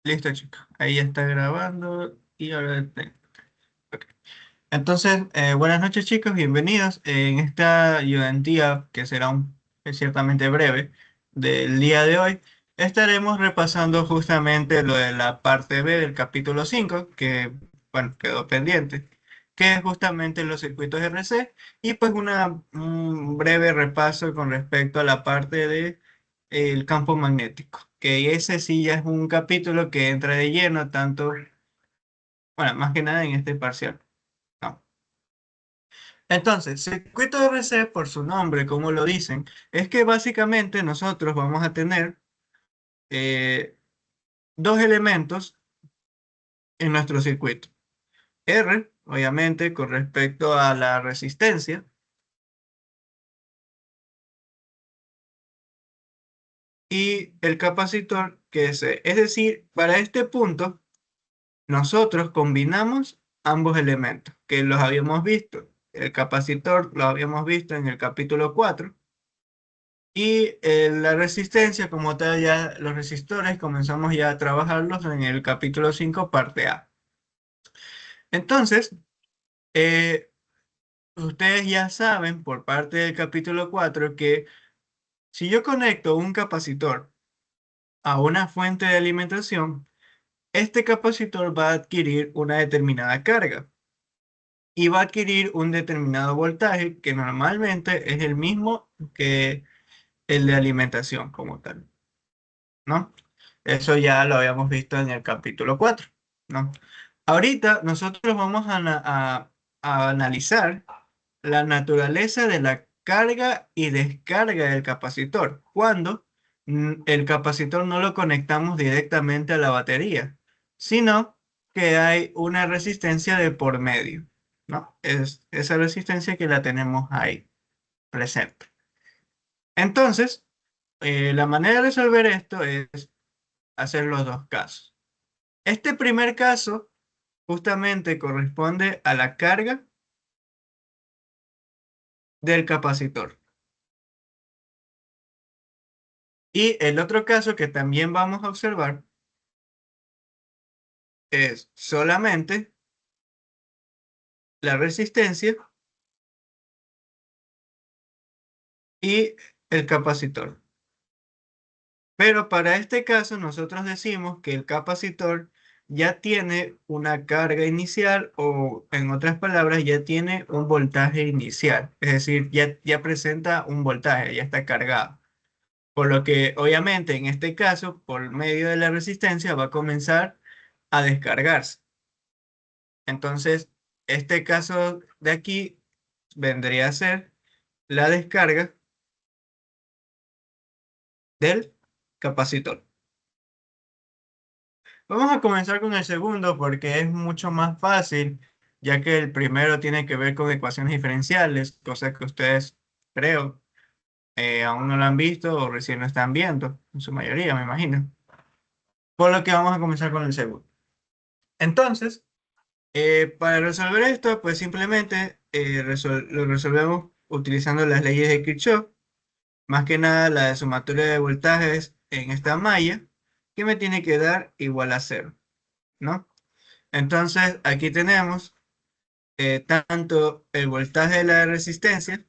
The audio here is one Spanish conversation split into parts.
Listo, chicos. Ahí ya está grabando y ahora... ok. Entonces, buenas noches, chicos. Bienvenidos en esta ayudantía que será ciertamente breve del día de hoy. Estaremos repasando justamente lo de la parte B del capítulo 5 que, bueno, quedó pendiente, que es justamente los circuitos RC y pues un breve repaso con respecto a la parte de el campo magnético, que ese sí ya es un capítulo que entra de lleno tanto, bueno, más que nada en este parcial. ¿No? Entonces, circuito RC, por su nombre, como lo dicen, es que básicamente nosotros vamos a tener eh, dos elementos en nuestro circuito. R, obviamente, con respecto a la resistencia, y el capacitor, que es C. Es decir, para este punto, nosotros combinamos ambos elementos, que los habíamos visto. El capacitor lo habíamos visto en el capítulo 4. Y la resistencia, como tal, ya los resistores comenzamos ya a trabajarlos en el capítulo 5 parte A. Entonces, eh, ustedes ya saben por parte del capítulo 4 que si yo conecto un capacitor a una fuente de alimentación, este capacitor va a adquirir una determinada carga y va a adquirir un determinado voltaje que normalmente es el mismo que el de alimentación como tal, ¿no? Eso ya lo habíamos visto en el capítulo 4, ¿no? Ahorita nosotros vamos a analizar la naturaleza de la carga y descarga del capacitor cuando el capacitor no lo conectamos directamente a la batería, sino que hay una resistencia de por medio, ¿no? Es esa resistencia que la tenemos ahí presente. Entonces, la manera de resolver esto es hacer los dos casos. Este primer caso justamente corresponde a la carga del capacitor. Y el otro caso que también vamos a observar es solamente la resistencia y el capacitor. Pero para este caso nosotros decimos que el capacitor ya tiene una carga inicial o en otras palabras ya tiene un voltaje inicial. Es decir, ya presenta un voltaje, ya está cargado. Por lo que obviamente en este caso, por medio de la resistencia, va a comenzar a descargarse. Entonces, este caso de aquí vendría a ser la descarga del capacitor. Vamos a comenzar con el segundo porque es mucho más fácil, ya que el primero tiene que ver con ecuaciones diferenciales, cosas que ustedes, creo, aún no lo han visto o recién lo están viendo, en su mayoría, me imagino. Por lo que vamos a comenzar con el segundo. Entonces, para resolver esto, pues simplemente lo resolvemos utilizando las leyes de Kirchhoff, más que nada la de sumatoria de voltajes en esta malla, que me tiene que dar igual a cero, ¿no? Entonces, aquí tenemos tanto el voltaje de la resistencia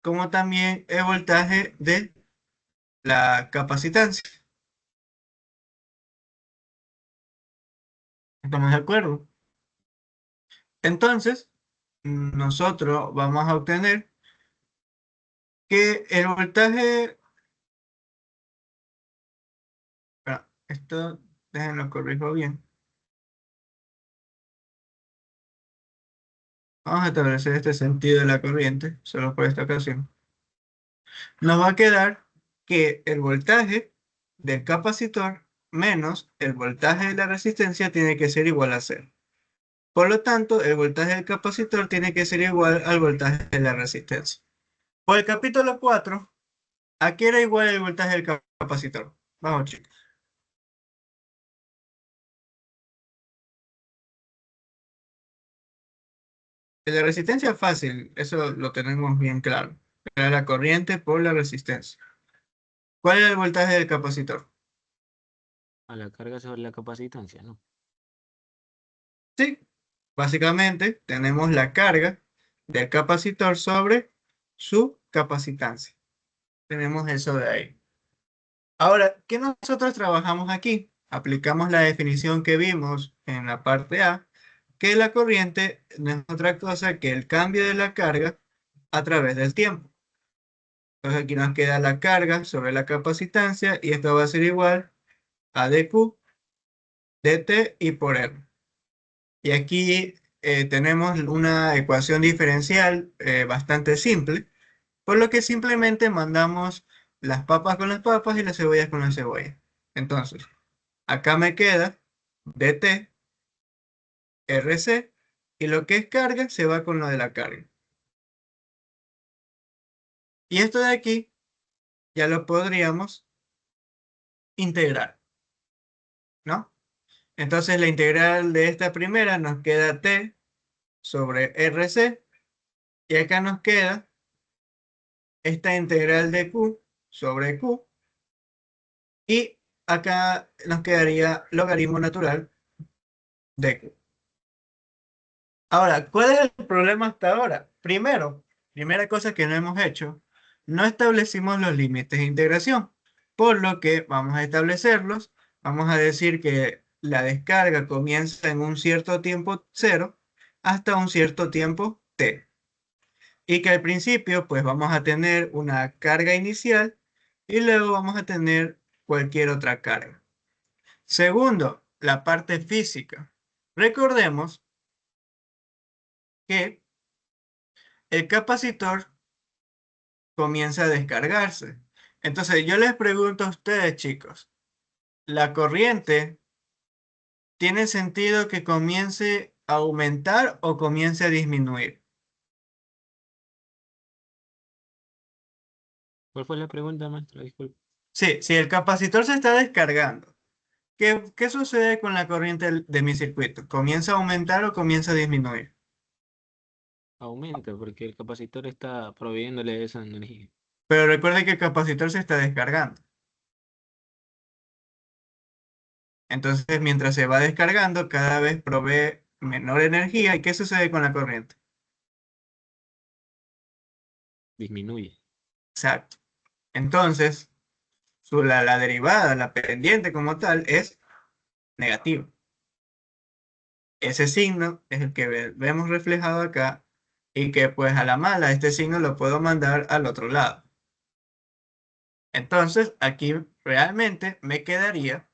como también el voltaje de la capacitancia. ¿Estamos de acuerdo? Entonces, nosotros vamos a obtener que el voltaje, bueno, esto déjenlo corrijo bien. Vamos a establecer este sentido de la corriente, solo por esta ocasión. Nos va a quedar que el voltaje del capacitor menos el voltaje de la resistencia tiene que ser igual a cero. Por lo tanto, el voltaje del capacitor tiene que ser igual al voltaje de la resistencia. Por el capítulo 4, ¿a qué era igual el voltaje del capacitor? Vamos, chicos. El de resistencia fácil, eso lo tenemos bien claro. Era la corriente por la resistencia. ¿Cuál era el voltaje del capacitor? A la carga sobre la capacitancia, ¿no? Sí, básicamente tenemos la carga del capacitor sobre su capacitancia. Tenemos eso de ahí. Ahora, ¿qué nosotros trabajamos aquí? Aplicamos la definición que vimos en la parte A, que la corriente no es otra cosa que el cambio de la carga a través del tiempo. Entonces aquí nos queda la carga sobre la capacitancia y esto va a ser igual a dQ, dt y por R. Y aquí tenemos una ecuación diferencial bastante simple, por lo que simplemente mandamos las papas con las papas y las cebollas con las cebollas. Entonces, acá me queda dt, rc, y lo que es carga se va con lo de la carga. Y esto de aquí ya lo podríamos integrar, ¿no? Entonces la integral de esta primera nos queda t sobre rc, y acá nos queda esta integral de q sobre q, y acá nos quedaría logaritmo natural de q. Ahora, ¿cuál es el problema hasta ahora? Primero, primera cosa que no hemos hecho, no establecimos los límites de integración, por lo que vamos a establecerlos. Vamos a decir que la descarga comienza en un cierto tiempo cero hasta un cierto tiempo t. Y que al principio pues vamos a tener una carga inicial y luego vamos a tener cualquier otra carga. Segundo, la parte física. Recordemos que el capacitor comienza a descargarse. Entonces yo les pregunto a ustedes, chicos, ¿la corriente tiene sentido que comience a aumentar o comience a disminuir? ¿Cuál fue la pregunta, maestro? Disculpe. Sí, si el capacitor se está descargando, ¿qué sucede con la corriente de mi circuito? ¿Comienza a aumentar o comienza a disminuir? Aumenta porque el capacitor está proveyéndole esa energía. Pero recuerde que el capacitor se está descargando. Entonces, mientras se va descargando, cada vez provee menor energía. ¿Y qué sucede con la corriente? Disminuye. Exacto. Entonces, la derivada, la pendiente como tal, es negativa. Ese signo es el que vemos reflejado acá y que pues a la mala este signo lo puedo mandar al otro lado. Entonces, aquí realmente me quedaría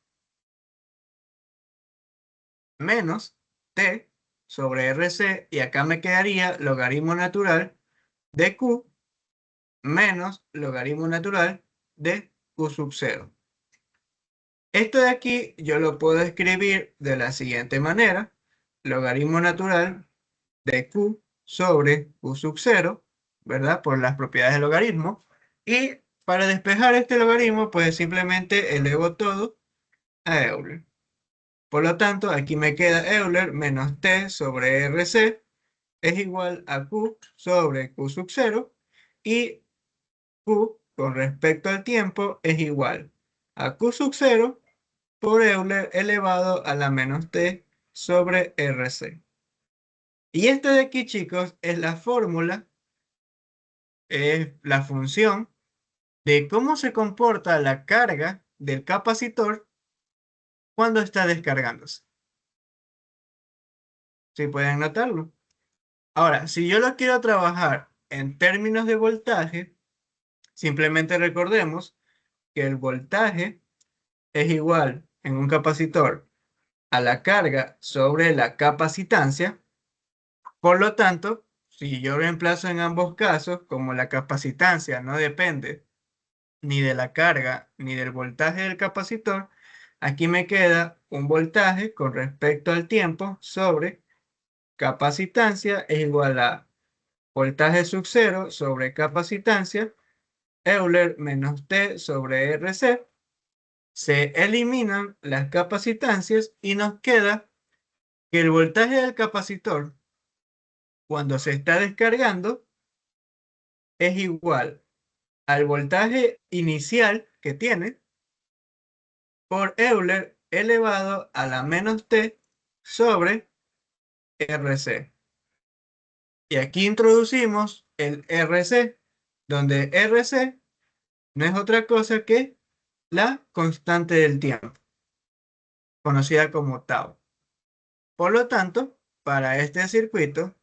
menos t sobre rc y acá me quedaría logaritmo natural de q menos logaritmo natural de q sub 0. Esto de aquí yo lo puedo escribir de la siguiente manera. Logaritmo natural de q sobre q sub 0, ¿verdad? Por las propiedades del logaritmo. Y para despejar este logaritmo, pues simplemente elevo todo a Euler. Por lo tanto, aquí me queda Euler menos t sobre rc es igual a q sobre q sub 0 y q con respecto al tiempo es igual a q sub 0 por Euler elevado a la menos t sobre rc. Y este de aquí, chicos, es la fórmula, es la función de cómo se comporta la carga del capacitor cuando está descargándose. ¿Sí pueden notarlo? Ahora, si yo lo quiero trabajar en términos de voltaje, simplemente recordemos que el voltaje es igual en un capacitor a la carga sobre la capacitancia. Por lo tanto, si yo reemplazo en ambos casos, como la capacitancia no depende ni de la carga ni del voltaje del capacitor, aquí me queda un voltaje con respecto al tiempo sobre capacitancia es igual a voltaje sub 0 sobre capacitancia, Euler menos T sobre RC. Se eliminan las capacitancias y nos queda que el voltaje del capacitor cuando se está descargando es igual al voltaje inicial que tiene por Euler elevado a la menos t sobre RC. Y aquí introducimos el RC, donde RC no es otra cosa que la constante del tiempo, conocida como tau. Por lo tanto, para este circuito,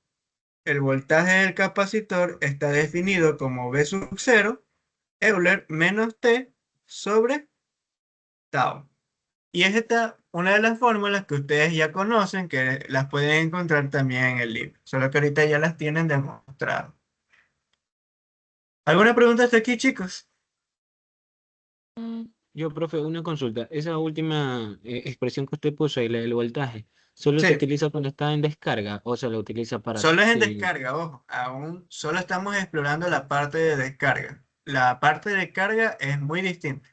el voltaje del capacitor está definido como V sub 0, Euler menos T sobre tau. Y es esta una de las fórmulas que ustedes ya conocen, que las pueden encontrar también en el libro, solo que ahorita ya las tienen demostradas. ¿Alguna pregunta hasta aquí, chicos? Yo, profe, una consulta. Esa última expresión que usted puso ahí, la del voltaje, ¿solo se Sí, utiliza cuando está en descarga o se la utiliza para... solo es en Sí, descarga, ojo, aún solo estamos explorando la parte de descarga. La parte de carga es muy distinta.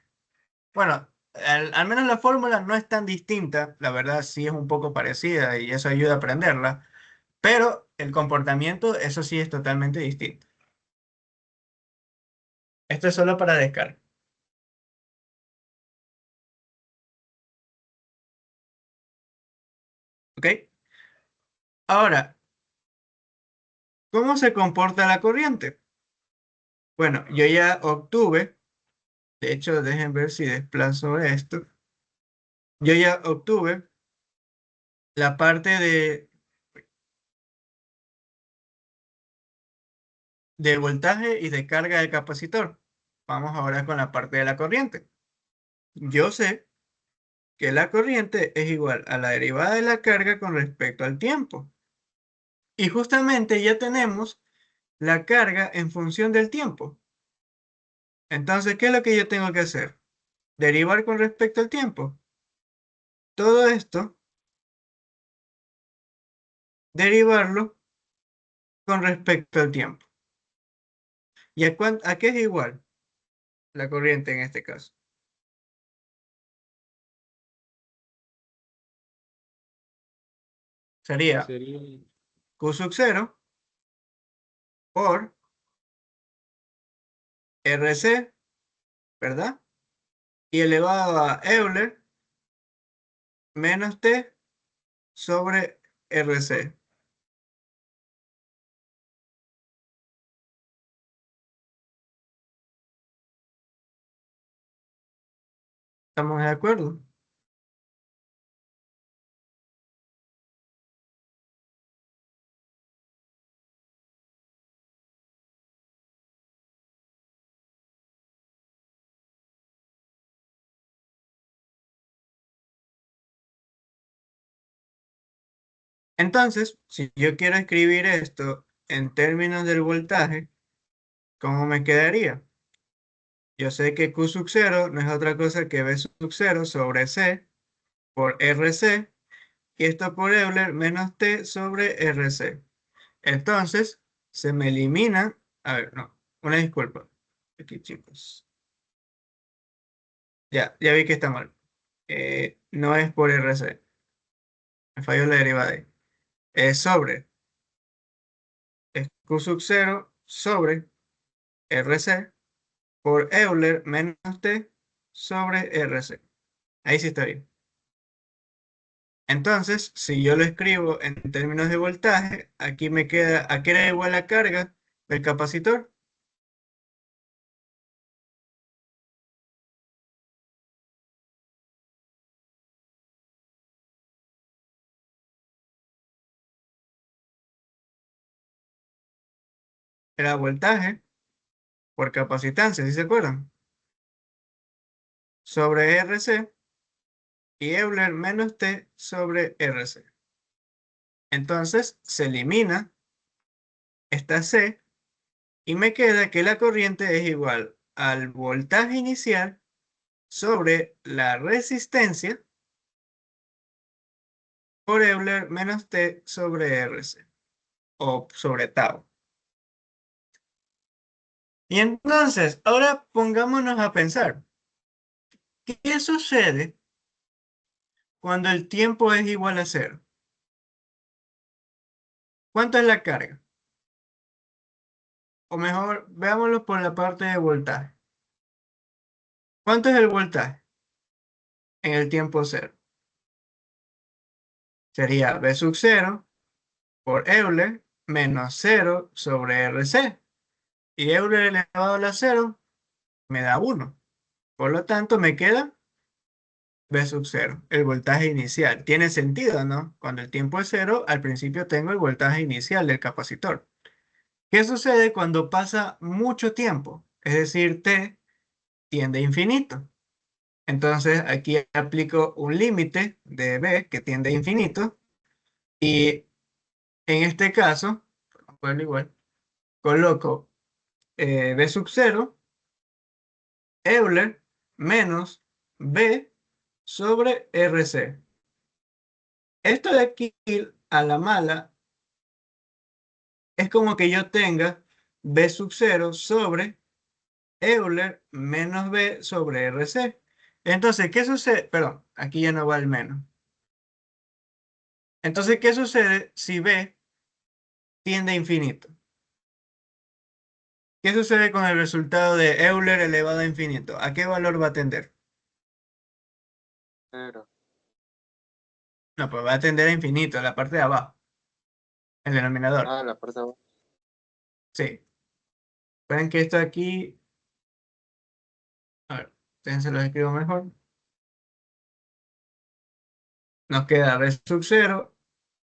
Bueno, al menos la fórmula no es tan distinta, la verdad sí es un poco parecida y eso ayuda a aprenderla, pero el comportamiento, eso sí es totalmente distinto. Esto es solo para descarga, ¿ok? Ahora, ¿cómo se comporta la corriente? Bueno, yo ya obtuve, de hecho, dejen ver si desplazo esto. Yo ya obtuve la parte de voltaje y de carga del capacitor. Vamos ahora con la parte de la corriente. Yo sé que la corriente es igual a la derivada de la carga con respecto al tiempo. Y justamente ya tenemos la carga en función del tiempo. Entonces, ¿qué es lo que yo tengo que hacer? Derivar con respecto al tiempo. Todo esto, derivarlo con respecto al tiempo. ¿Y a qué es igual la corriente en este caso? Sería sería... Q sub 0 por RC, ¿verdad? Y elevado a Euler menos T sobre RC. ¿Estamos de acuerdo? Entonces, si yo quiero escribir esto en términos del voltaje, ¿cómo me quedaría? Yo sé que Q sub 0 no es otra cosa que V sub 0 sobre C por RC y esto por Euler menos T sobre RC. Entonces, se me elimina, a ver, no, una disculpa. Aquí, chicos. Ya vi que está mal. No es por RC. Me falló la derivada ahí. Es sobre, es Q sub 0 sobre RC por Euler menos T sobre RC. Ahí sí está bien. Entonces, si yo lo escribo en términos de voltaje, aquí me queda, ¿a qué era igual la carga del capacitor? Era voltaje por capacitancia, ¿sí se acuerdan? Sobre RC y Euler menos T sobre RC. Entonces, se elimina esta C y me queda que la corriente es igual al voltaje inicial sobre la resistencia por Euler menos T sobre RC o sobre tau. Y entonces, ahora pongámonos a pensar, ¿qué sucede cuando el tiempo es igual a cero? ¿Cuánto es la carga? O mejor, veámoslo por la parte de voltaje. ¿Cuánto es el voltaje en el tiempo cero? Sería B sub 0 por Euler menos 0 sobre RC. Y Euler elevado a la 0 me da 1. Por lo tanto, me queda B sub 0, el voltaje inicial. Tiene sentido, ¿no? Cuando el tiempo es 0, al principio tengo el voltaje inicial del capacitor. ¿Qué sucede cuando pasa mucho tiempo? Es decir, T tiende a infinito. Entonces, aquí aplico un límite de B que tiende a infinito. Y en este caso, por igual, coloco B sub 0, Euler menos B sobre RC. Esto de aquí a la mala es como que yo tenga B sub 0 sobre Euler menos B sobre RC. Entonces, ¿qué sucede? Perdón, aquí ya no va el menos. Entonces, ¿qué sucede si B tiende a infinito? ¿Qué sucede con el resultado de Euler elevado a infinito? ¿A qué valor va a tender? Cero. No, pues va a tender a infinito, a la parte de abajo, el denominador. Ah, la parte de abajo. Sí. Ven que esto aquí, a ver, se lo escribo mejor. Nos queda B sub 0,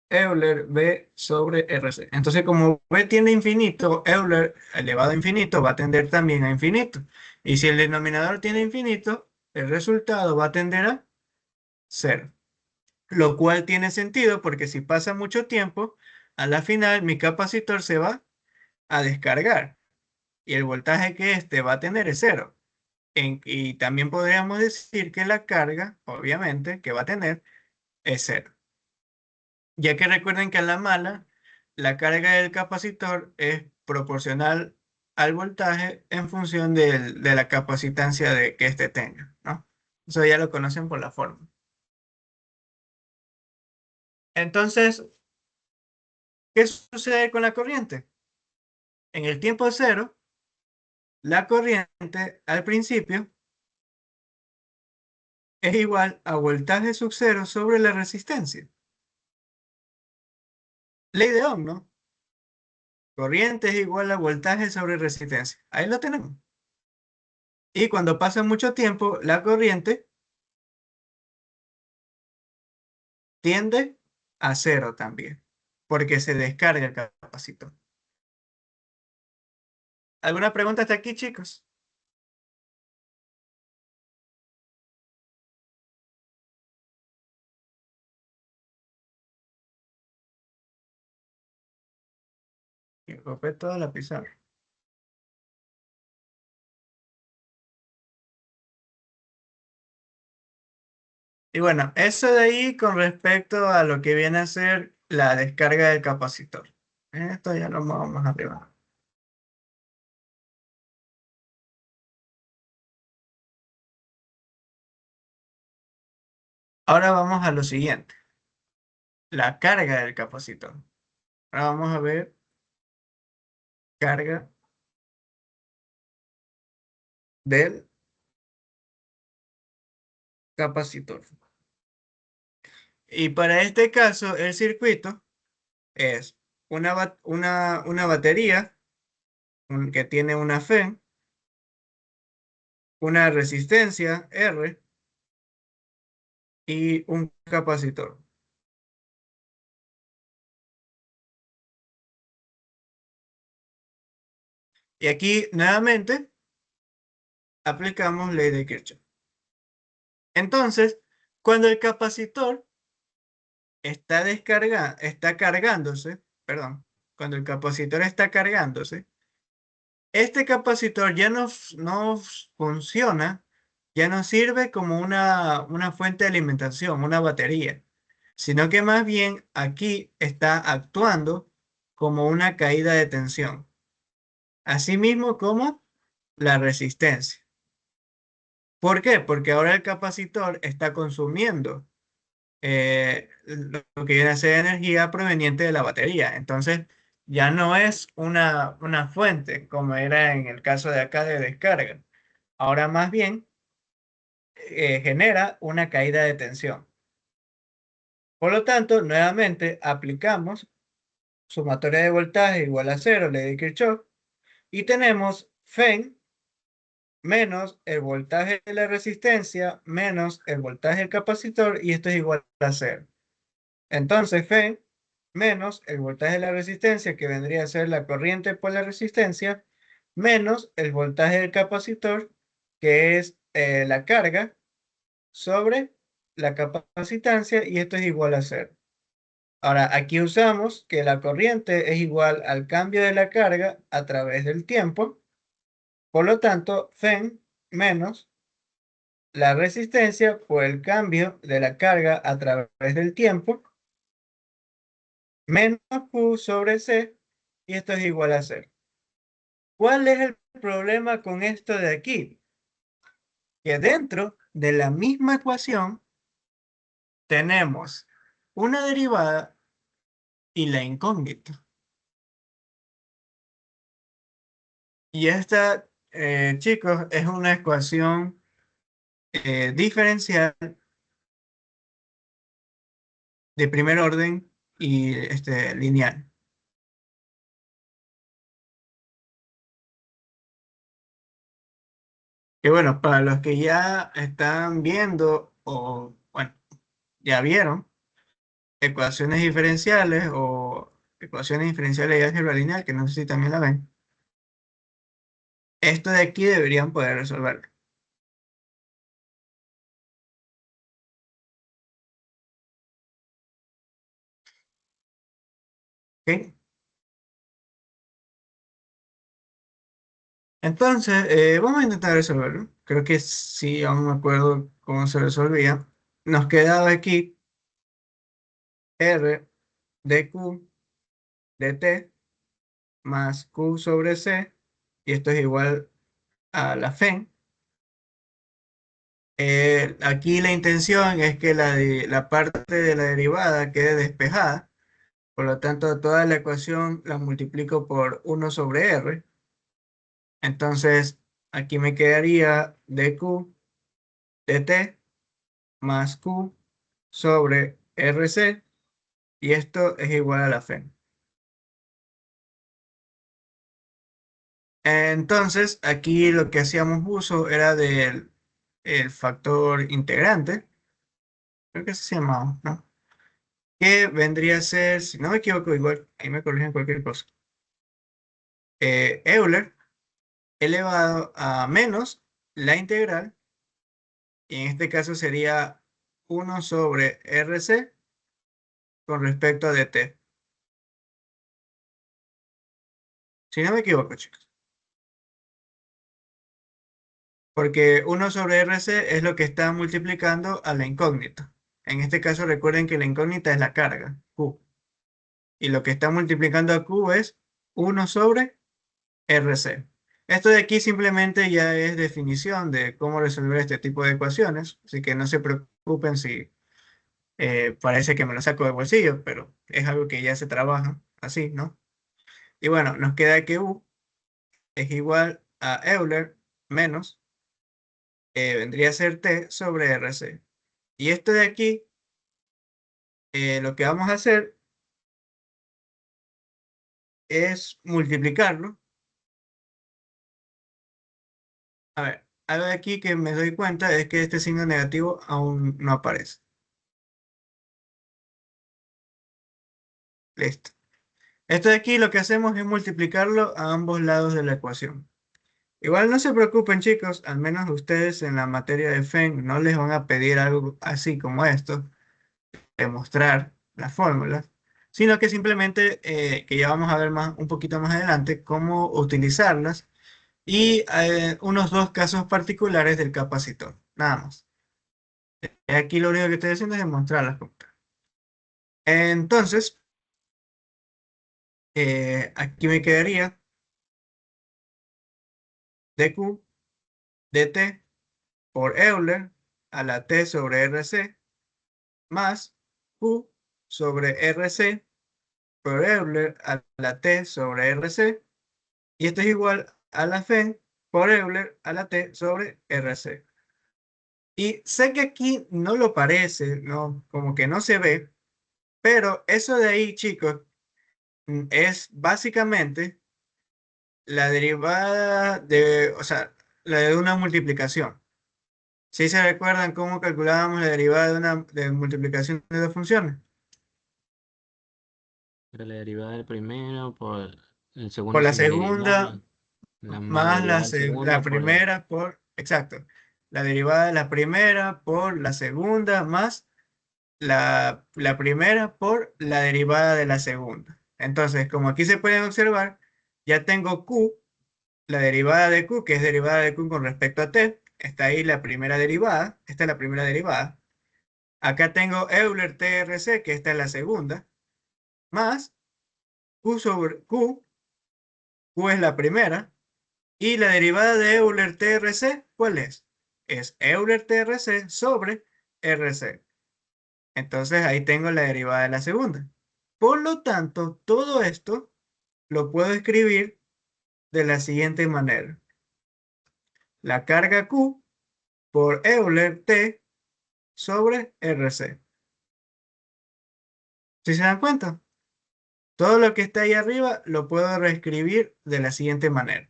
Euler B sobre RC. Entonces, como B tiende a infinito, Euler elevado a infinito va a tender también a infinito. Y si el denominador tiene infinito, el resultado va a tender a 0. Lo cual tiene sentido porque si pasa mucho tiempo, a la final mi capacitor se va a descargar y el voltaje que éste va a tener es 0. Y también podríamos decir que la carga, obviamente, que va a tener es 0. Ya que recuerden que a la mala, la carga del capacitor es proporcional al voltaje en función de la capacitancia que éste tenga, ¿no? Eso ya lo conocen por la fórmula. Entonces, ¿qué sucede con la corriente? En el tiempo cero, la corriente al principio es igual a voltaje sub cero sobre la resistencia. Ley de Ohm, ¿no? Corriente es igual a voltaje sobre resistencia. Ahí lo tenemos. Y cuando pasa mucho tiempo, la corriente tiende a cero también, porque se descarga el capacitor. ¿Alguna pregunta hasta aquí, chicos? Y copié toda la pizarra. Y bueno, eso de ahí con respecto a lo que viene a ser la descarga del capacitor. Esto ya lo vamos más arriba. Ahora vamos a lo siguiente, la carga del capacitor. Ahora vamos a ver carga del capacitor. Y para este caso, el circuito es una batería que tiene una FEM, una resistencia R y un capacitor. Y aquí nuevamente aplicamos ley de Kirchhoff. Entonces, cuando el capacitor está cargándose, perdón, cuando el capacitor está cargándose, este capacitor ya no funciona, ya no sirve como una fuente de alimentación, una batería, sino que más bien aquí está actuando como una caída de tensión, asimismo como la resistencia. ¿Por qué? Porque ahora el capacitor está consumiendo lo que viene a ser energía proveniente de la batería. Entonces, ya no es una fuente como era en el caso de acá de descarga. Ahora más bien genera una caída de tensión. Por lo tanto, nuevamente aplicamos sumatoria de voltaje igual a cero, ley de Kirchhoff, y tenemos Fen menos el voltaje de la resistencia menos el voltaje del capacitor, y esto es igual a cero. Entonces, Fen menos el voltaje de la resistencia, que vendría a ser la corriente por la resistencia, menos el voltaje del capacitor, que es la carga, sobre la capacitancia, y esto es igual a cero. Ahora, aquí usamos que la corriente es igual al cambio de la carga a través del tiempo. Por lo tanto, Fen menos la resistencia por el cambio de la carga a través del tiempo, menos Q sobre C, y esto es igual a cero. ¿Cuál es el problema con esto de aquí? Que dentro de la misma ecuación tenemos una derivada y la incógnita. Y esta, chicos, es una ecuación diferencial de primer orden y lineal. Que bueno, para los que ya están viendo o, bueno, ya vieron ecuaciones diferenciales o ecuaciones diferenciales de álgebra lineal, que no sé si también la ven, esto de aquí deberían poder resolverlo. ¿Ok? Entonces, vamos a intentar resolverlo. Creo que sí, aún me acuerdo cómo se resolvía. Nos quedaba aquí R de Q de T más Q sobre C, y esto es igual a la FEN. Aquí la intención es que la parte de la derivada quede despejada, por lo tanto toda la ecuación la multiplico por 1 sobre R. Entonces aquí me quedaría dq dt más q sobre rc, y esto es igual a la FEN. Entonces aquí lo que hacíamos uso era del el factor integrante, creo que así se llamaba, ¿no? Que vendría a ser, si no me equivoco, igual, ahí me corrigen cualquier cosa, Euler elevado a menos la integral, y en este caso sería 1 sobre RC con respecto a dt. Si no me equivoco, chicos. Porque 1 sobre RC es lo que está multiplicando a la incógnita. En este caso recuerden que la incógnita es la carga, Q. Y lo que está multiplicando a Q es 1 sobre RC. Esto de aquí simplemente ya es definición de cómo resolver este tipo de ecuaciones, así que no se preocupen si parece que me lo saco de bolsillo, pero es algo que ya se trabaja así, ¿no? Y bueno, nos queda que U es igual a Euler menos, vendría a ser T sobre RC. Y esto de aquí, lo que vamos a hacer es multiplicarlo. A ver, algo de aquí que me doy cuenta es que este signo negativo aún no aparece. Listo. Esto de aquí lo que hacemos es multiplicarlo a ambos lados de la ecuación. Igual no se preocupen, chicos, al menos ustedes en la materia de FEN no les van a pedir algo así como esto, demostrar las fórmulas, sino que simplemente, que ya vamos a ver más, un poquito más adelante, cómo utilizarlas, y unos dos casos particulares del capacitor, nada más. Aquí lo único que estoy haciendo es demostrarlas. Entonces, aquí me quedaría dq dt por Euler a la t sobre RC más Q sobre RC por Euler a la t sobre RC, y esto es igual a la FEN por Euler a la t sobre RC. Y sé que aquí no lo parece, ¿no? Como que no se ve, Pero eso de ahí, chicos, es básicamente la derivada de, o sea, la de una multiplicación. ¿Sí se recuerdan cómo calculábamos la derivada de una de multiplicación de dos funciones? Era la derivada del primero por el Por segundo la sin la derivada, segunda la más la más derivada del la segundo por la... primera por, exacto, la derivada de la primera por la segunda más la primera por la derivada de la segunda. Entonces, como aquí se pueden observar, ya tengo Q, la derivada de Q, que es derivada de Q con respecto a T. Está ahí la primera derivada. Esta es la primera derivada. Acá tengo Euler TRC, que esta es la segunda, más Q sobre Q. Q es la primera. Y la derivada de Euler TRC, ¿cuál es? Es Euler TRC sobre RC. Entonces ahí tengo la derivada de la segunda. Por lo tanto, todo esto lo puedo escribir de la siguiente manera. La carga Q por Euler T sobre RC. ¿Sí se dan cuenta? Todo lo que está ahí arriba lo puedo reescribir de la siguiente manera.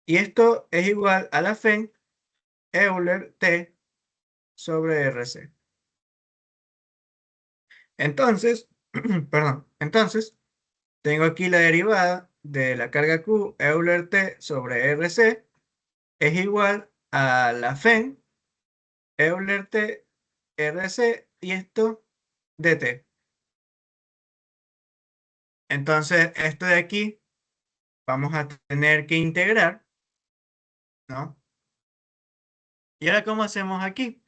Y esto es igual a la FEN Euler T sobre RC. Entonces, perdón, entonces tengo aquí la derivada de la carga Q Euler T sobre RC es igual a la FEN Euler T RC y esto dt. Entonces, esto de aquí vamos a tener que integrar, ¿no? ¿Y ahora cómo hacemos aquí?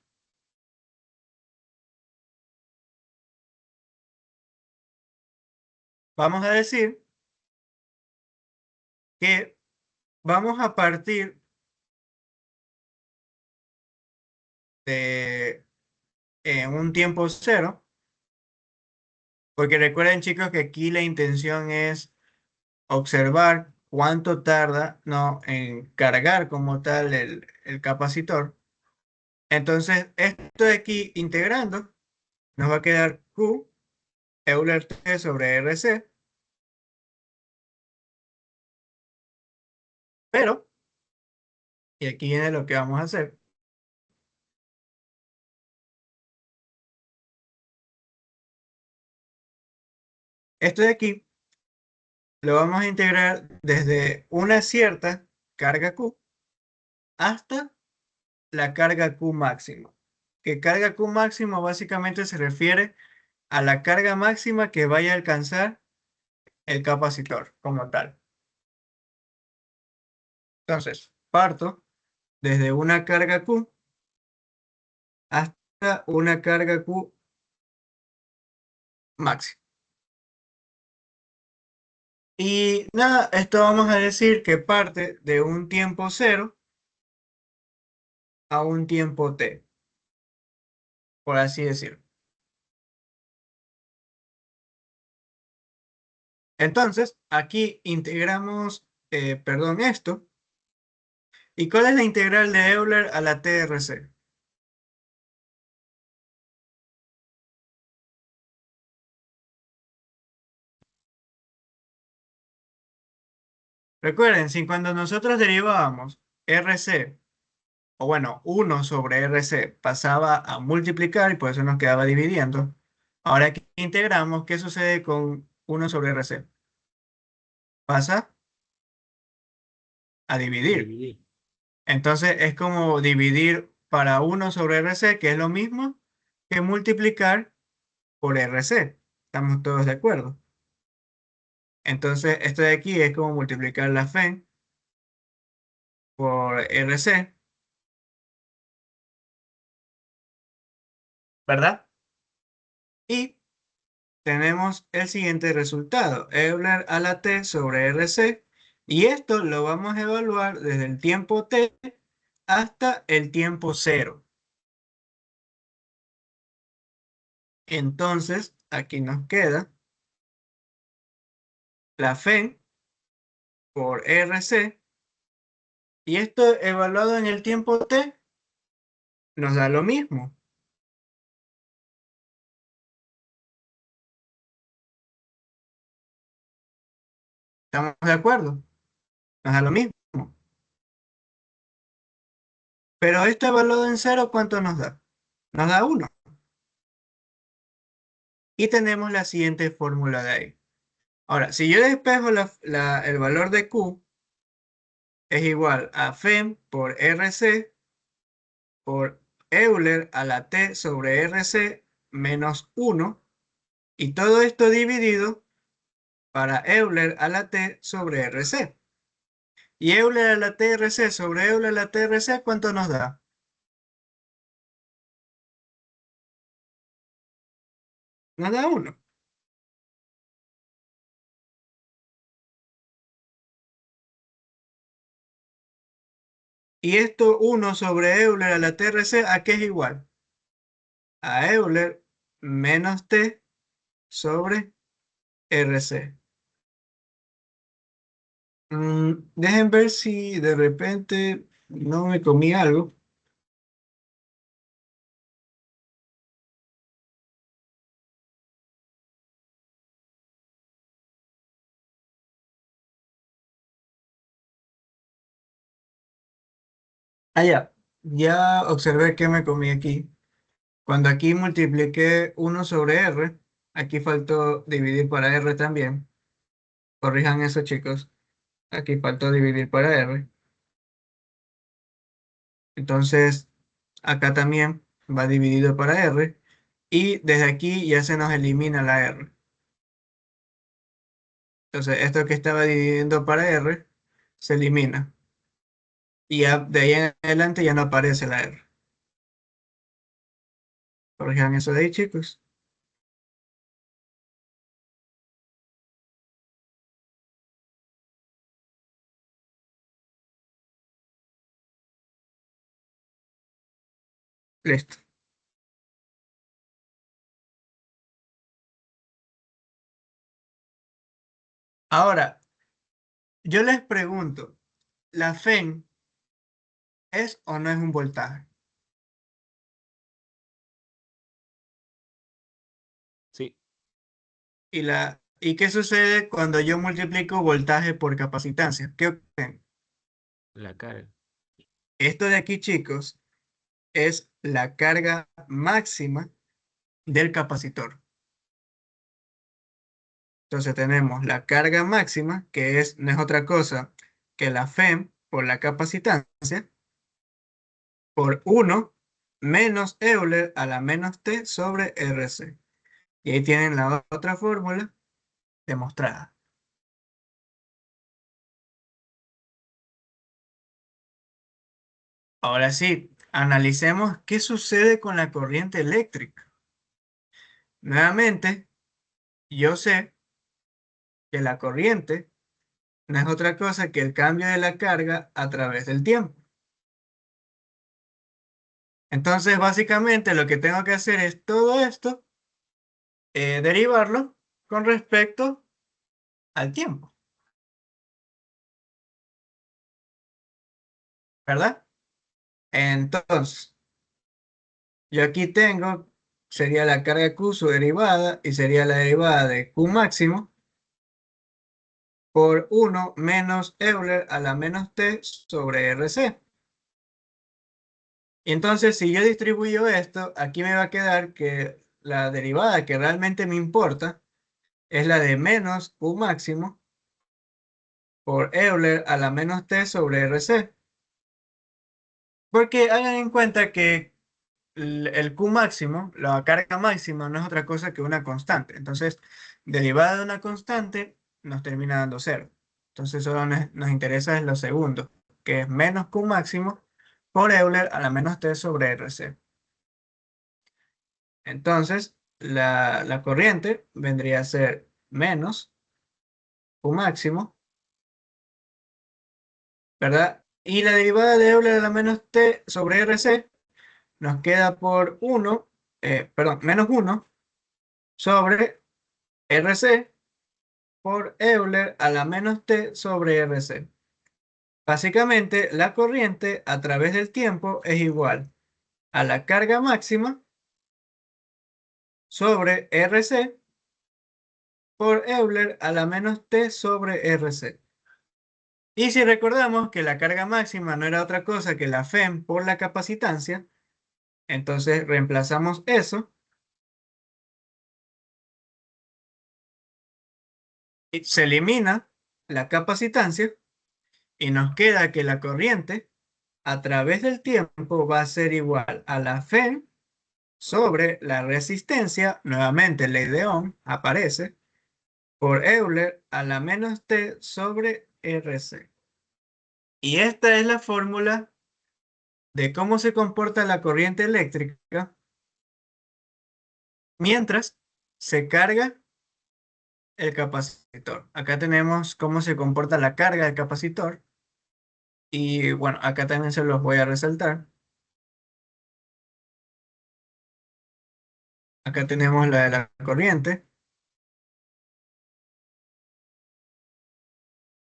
Vamos a decir que vamos a partir de un tiempo cero, porque recuerden chicos que aquí la intención es observar cuánto tarda, ¿no?, en cargar como tal el capacitor. Entonces, esto de aquí integrando, nos va a quedar Q Euler T sobre RC, pero, y aquí viene lo que vamos a hacer. Esto de aquí lo vamos a integrar desde una cierta carga Q hasta la carga Q máxima. Que carga Q máxima básicamente se refiere a la carga máxima que vaya a alcanzar el capacitor como tal. Entonces, parto desde una carga Q hasta una carga Q máxima. Y nada, esto vamos a decir que parte de un tiempo cero a un tiempo t, por así decirlo. Entonces, aquí integramos, perdón, esto. ¿Y cuál es la integral de Euler a la TRC? Recuerden, si cuando nosotros derivábamos RC, o bueno, 1 sobre RC pasaba a multiplicar y por eso nos quedaba dividiendo, ahora que integramos, ¿qué sucede con 1 sobre RC? Pasa a a dividir. dividir. Entonces es como dividir para 1 sobre RC, que es lo mismo que multiplicar por RC. ¿Estamos todos de acuerdo? Entonces esto de aquí es como multiplicar la FEN por RC, ¿verdad? Y tenemos el siguiente resultado, Euler a la T sobre RC. Y esto lo vamos a evaluar desde el tiempo T hasta el tiempo cero. Entonces, aquí nos queda la FEN por RC. Y esto evaluado en el tiempo T nos da lo mismo. ¿Estamos de acuerdo? Nos da lo mismo. Pero esto evaluado en cero, ¿cuánto nos da? Nos da 1. Y tenemos la siguiente fórmula de ahí. Ahora, si yo despejo el valor de Q, es igual a FEM por RC por Euler a la T sobre RC menos 1. Y todo esto dividido para Euler a la T sobre RC. Y Euler a la TRC sobre Euler a la TRC, ¿cuánto nos da? Nos da 1. Y esto 1 sobre Euler a la TRC, ¿a qué es igual? A Euler menos T sobre RC. Dejen ver si de repente no me comí algo. Ah, ya observé que me comí aquí. Cuando aquí multipliqué 1 sobre R, aquí faltó dividir para R también. Corrijan eso, chicos. Aquí faltó dividir para R. Entonces, acá también va dividido para R. Y desde aquí ya se nos elimina la R. Entonces, esto que estaba dividiendo para R se elimina. Y ya de ahí en adelante ya no aparece la R. Corrijan eso de ahí, chicos. Listo. Ahora, yo les pregunto, ¿la FEN es o no es un voltaje? Sí, ¿Y qué sucede cuando yo multiplico voltaje por capacitancia? ¿Qué obtengo? la carga. Esto de aquí, chicos, es la carga máxima del capacitor. Entonces tenemos la carga máxima, que no es otra cosa que la FEM por la capacitancia, por 1 menos Euler a la menos T sobre RC. Y ahí tienen la otra fórmula demostrada. Ahora sí, analicemos qué sucede con la corriente eléctrica. Nuevamente, yo sé que la corriente no es otra cosa que el cambio de la carga a través del tiempo. Entonces, básicamente lo que tengo que hacer es todo esto, derivarlo con respecto al tiempo, ¿verdad? Entonces, yo aquí tengo, sería la carga Q su derivada y sería la derivada de Q máximo por 1 menos Euler a la menos T sobre RC. Y entonces, si yo distribuyo esto, aquí me va a quedar que la derivada que realmente me importa es la de menos Q máximo por Euler a la menos T sobre RC. Porque hagan en cuenta que el Q máximo, la carga máxima, no es otra cosa que una constante. Entonces, derivada de una constante nos termina dando cero. Entonces, solo nos interesa es lo segundo, que es menos Q máximo por Euler a la menos T sobre RC. Entonces, la corriente vendría a ser menos Q máximo, ¿verdad? Y la derivada de Euler a la menos T sobre RC nos queda por 1, perdón, menos 1 sobre RC por Euler a la menos T sobre RC. Básicamente, la corriente a través del tiempo es igual a la carga máxima sobre RC por Euler a la menos T sobre RC. Y si recordamos que la carga máxima no era otra cosa que la FEM por la capacitancia, entonces reemplazamos eso y se elimina la capacitancia y nos queda que la corriente a través del tiempo va a ser igual a la FEM sobre la resistencia, nuevamente ley de Ohm aparece, por Euler a la menos T sobre RC. Y esta es la fórmula de cómo se comporta la corriente eléctrica mientras se carga el capacitor. Acá tenemos cómo se comporta la carga del capacitor. Y bueno, acá también se los voy a resaltar. Acá tenemos la de la corriente.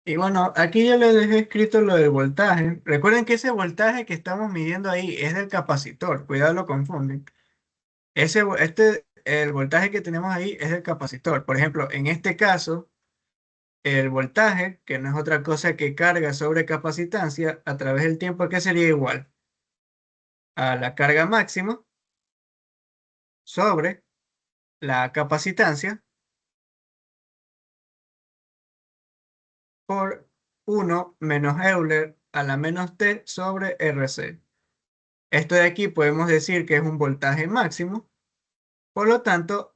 Y bueno, aquí yo les dejé escrito lo del voltaje. Recuerden que ese voltaje que estamos midiendo ahí es del capacitor. Cuidado, lo confunden. El voltaje que tenemos ahí es del capacitor. Por ejemplo, en este caso, el voltaje, que no es otra cosa que carga sobre capacitancia a través del tiempo, que sería igual a la carga máxima sobre la capacitancia por 1 menos Euler a la menos T sobre RC. Esto de aquí podemos decir que es un voltaje máximo. Por lo tanto,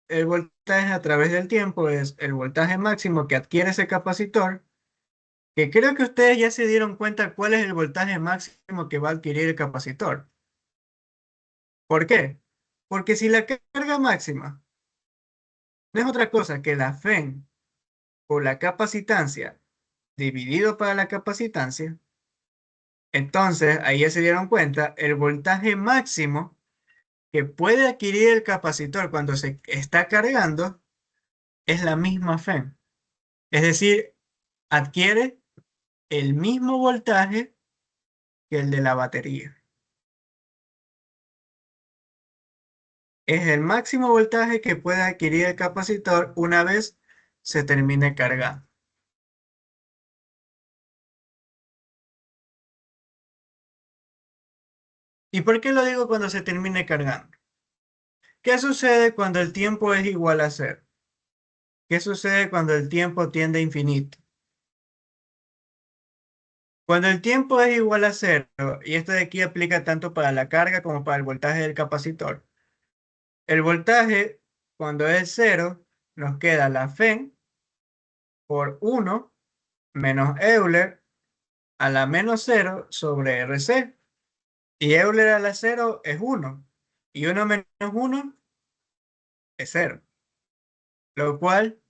el voltaje a través del tiempo es el voltaje máximo que adquiere ese capacitor, que creo que ustedes ya se dieron cuenta cuál es el voltaje máximo que va a adquirir el capacitor. ¿Por qué? Porque si la carga máxima no es otra cosa que la FEM por la capacitancia dividido para la capacitancia, entonces ahí ya se dieron cuenta, el voltaje máximo que puede adquirir el capacitor cuando se está cargando es la misma FEM. Es decir, adquiere el mismo voltaje que el de la batería. Es el máximo voltaje que puede adquirir el capacitor una vez se termine cargando. ¿Y por qué lo digo cuando se termine cargando? ¿Qué sucede cuando el tiempo es igual a cero? ¿Qué sucede cuando el tiempo tiende a infinito? Cuando el tiempo es igual a cero, y esto de aquí aplica tanto para la carga como para el voltaje del capacitor, el voltaje cuando es cero nos queda la FEM por 1 menos Euler a la menos cero sobre RC. Y Euler a la cero es 1. Y 1 menos 1 es cero. Lo cual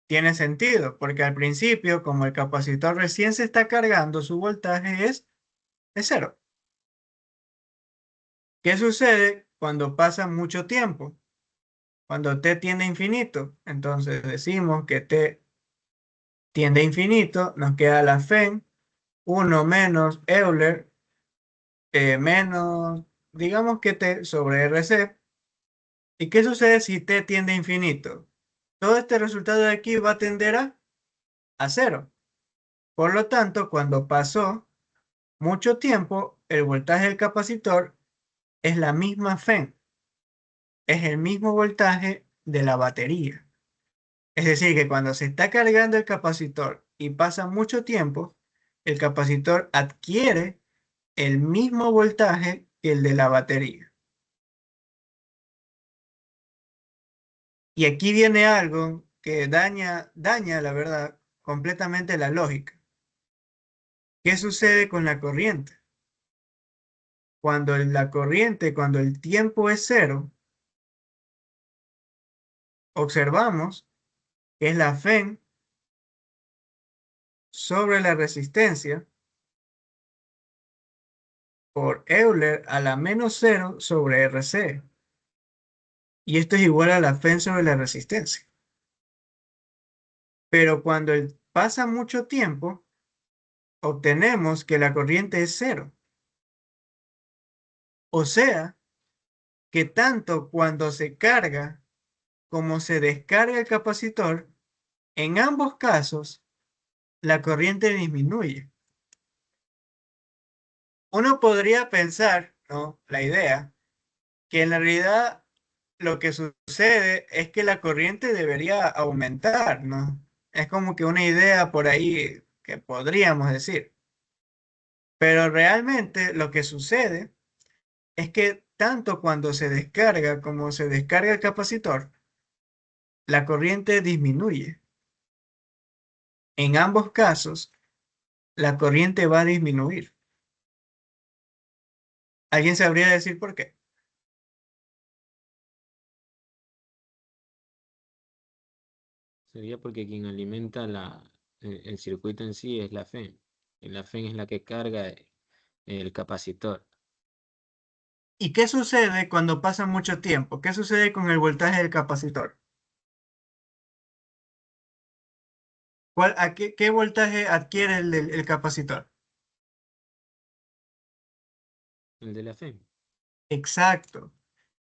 tiene sentido, porque al principio, como el capacitor recién se está cargando, su voltaje es cero. ¿Qué sucede cuando pasa mucho tiempo? Cuando t tiende a infinito. Entonces decimos que t tiende a infinito, nos queda la FEM, 1 menos Euler, menos, digamos que t sobre RC. ¿Y qué sucede si t tiende a infinito? Todo este resultado de aquí va a tender a cero. Por lo tanto, cuando pasó mucho tiempo, el voltaje del capacitor es la misma FEM, es el mismo voltaje de la batería. Es decir, que cuando se está cargando el capacitor y pasa mucho tiempo, el capacitor adquiere el mismo voltaje que el de la batería. Y aquí viene algo que daña, la verdad, completamente la lógica. ¿Qué sucede con la corriente? Cuando el tiempo es cero, observamos que es la FEM sobre la resistencia por Euler a la menos cero sobre RC. Y esto es igual a la FEM sobre la resistencia. Pero cuando pasa mucho tiempo, obtenemos que la corriente es cero. O sea, que tanto cuando se carga como se descarga el capacitor, en ambos casos la corriente disminuye. Uno podría pensar, ¿no? La idea, que en la realidad lo que sucede es que la corriente debería aumentar, ¿no? Es como que una idea por ahí que podríamos decir. Pero realmente lo que sucede es que tanto cuando se descarga como se descarga el capacitor, la corriente disminuye. En ambos casos, la corriente va a disminuir. ¿Alguien sabría decir por qué? Sería porque quien alimenta el circuito en sí es la FEN. Y la FEN es la que carga el capacitor. ¿Y qué sucede cuando pasa mucho tiempo? ¿Qué sucede con el voltaje del capacitor? ¿Qué voltaje adquiere el capacitor? El de la FEN. Exacto.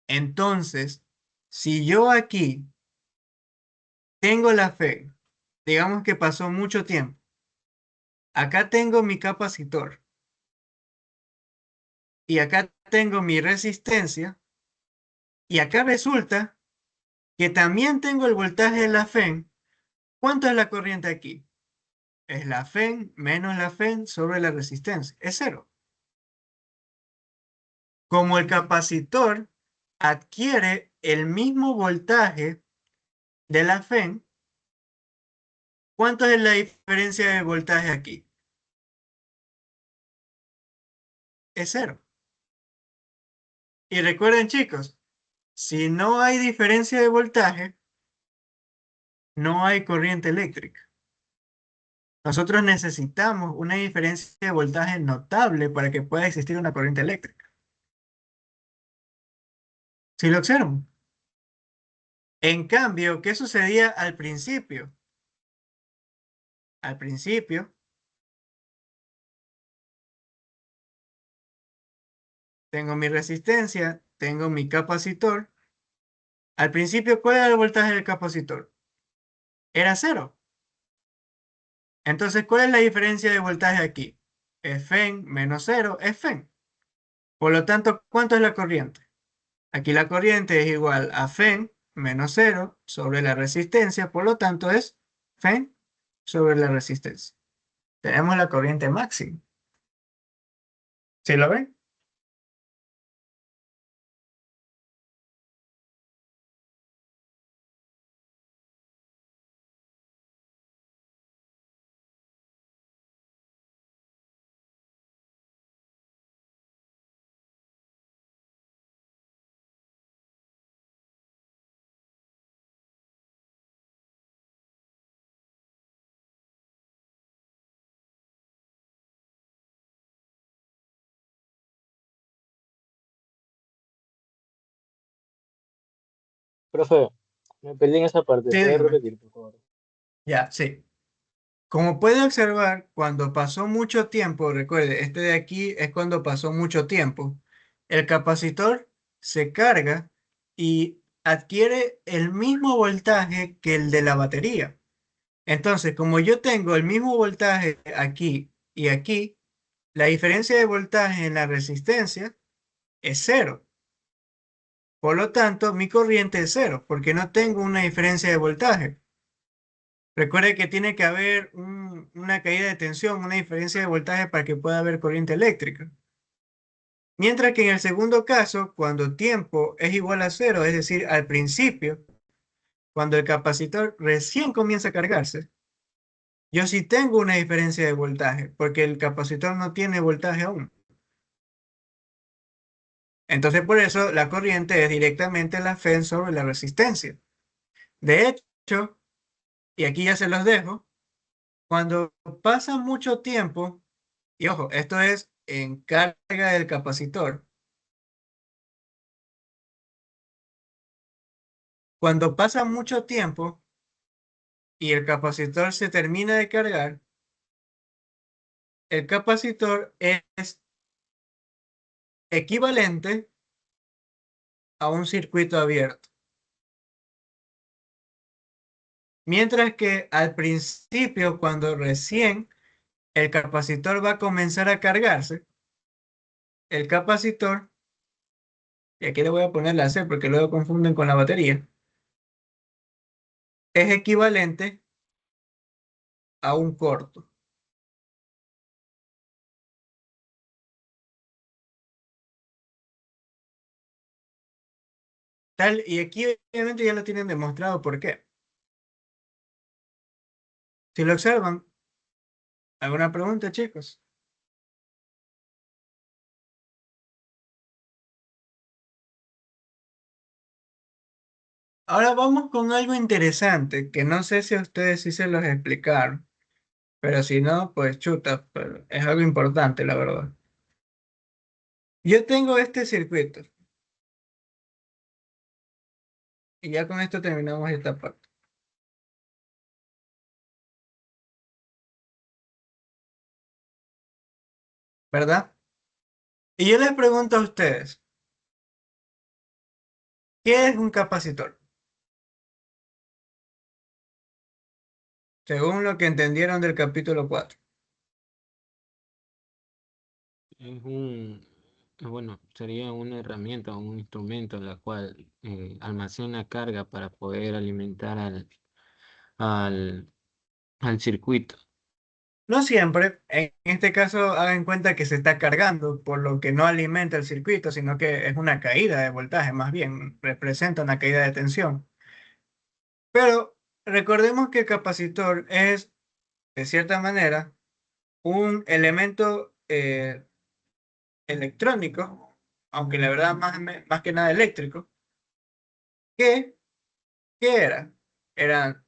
Entonces, si yo aquí tengo la fe, digamos que pasó mucho tiempo, acá tengo mi capacitor y acá tengo mi resistencia y acá resulta que también tengo el voltaje de la FEN. ¿Cuánto es la corriente aquí? Es la FEN menos la FEN sobre la resistencia. Es cero. Como el capacitor adquiere el mismo voltaje de la FEN, ¿cuánto es la diferencia de voltaje aquí? Es cero. Y recuerden, chicos, si no hay diferencia de voltaje, no hay corriente eléctrica. Nosotros necesitamos una diferencia de voltaje notable para que pueda existir una corriente eléctrica. ¿Sí lo observan? En cambio, ¿qué sucedía al principio? Al principio, tengo mi resistencia, tengo mi capacitor. Al principio, ¿cuál era el voltaje del capacitor? Era cero. Entonces, ¿cuál es la diferencia de voltaje aquí? Fn menos cero es Fn. Por lo tanto, ¿cuánto es la corriente? Aquí la corriente es igual a Fn menos cero sobre la resistencia, por lo tanto es Fn sobre la resistencia. Tenemos la corriente máxima. ¿Sí lo ven? Profe, me perdí en esa parte. Sí, ¿Puede dígame. repetir, por favor? Ya, sí. Como puede observar, cuando pasó mucho tiempo, recuerde, este de aquí es cuando pasó mucho tiempo, el capacitor se carga y adquiere el mismo voltaje que el de la batería. Entonces, como yo tengo el mismo voltaje aquí y aquí, la diferencia de voltaje en la resistencia es cero. Por lo tanto, mi corriente es cero, porque no tengo una diferencia de voltaje. Recuerde que tiene que haber una caída de tensión, una diferencia de voltaje para que pueda haber corriente eléctrica. Mientras que en el segundo caso, cuando tiempo es igual a cero, es decir, al principio, cuando el capacitor recién comienza a cargarse, yo sí tengo una diferencia de voltaje, porque el capacitor no tiene voltaje aún. Entonces, por eso la corriente es directamente la FEN sobre la resistencia. De hecho, y aquí ya se los dejo, cuando pasa mucho tiempo, y ojo, esto es en carga del capacitor. Cuando pasa mucho tiempo y el capacitor se termina de cargar, el capacitor es equivalente a un circuito abierto. Mientras que al principio, cuando recién el capacitor va a comenzar a cargarse, el capacitor, y aquí le voy a poner la C porque luego confunden con la batería, es equivalente a un corto. Tal, y aquí obviamente ya lo tienen demostrado por qué. Si lo observan, ¿alguna pregunta, chicos? Ahora vamos con algo interesante, que no sé si a ustedes sí se los explicaron, pero si no, pues chuta, pero es algo importante, la verdad. Yo tengo este circuito, y ya con esto terminamos esta parte, ¿verdad? Y yo les pregunto a ustedes, ¿qué es un capacitor? Según lo que entendieron del capítulo 4. Es bueno, sería una herramienta o un instrumento la cual almacena carga para poder alimentar al, al circuito. No siempre, en este caso hagan cuenta que se está cargando, por lo que no alimenta el circuito, sino que es una caída de voltaje, más bien representa una caída de tensión. Pero recordemos que el capacitor es, de cierta manera, un elemento electrónico, aunque la verdad más que nada eléctrico, que, ¿qué era? Eran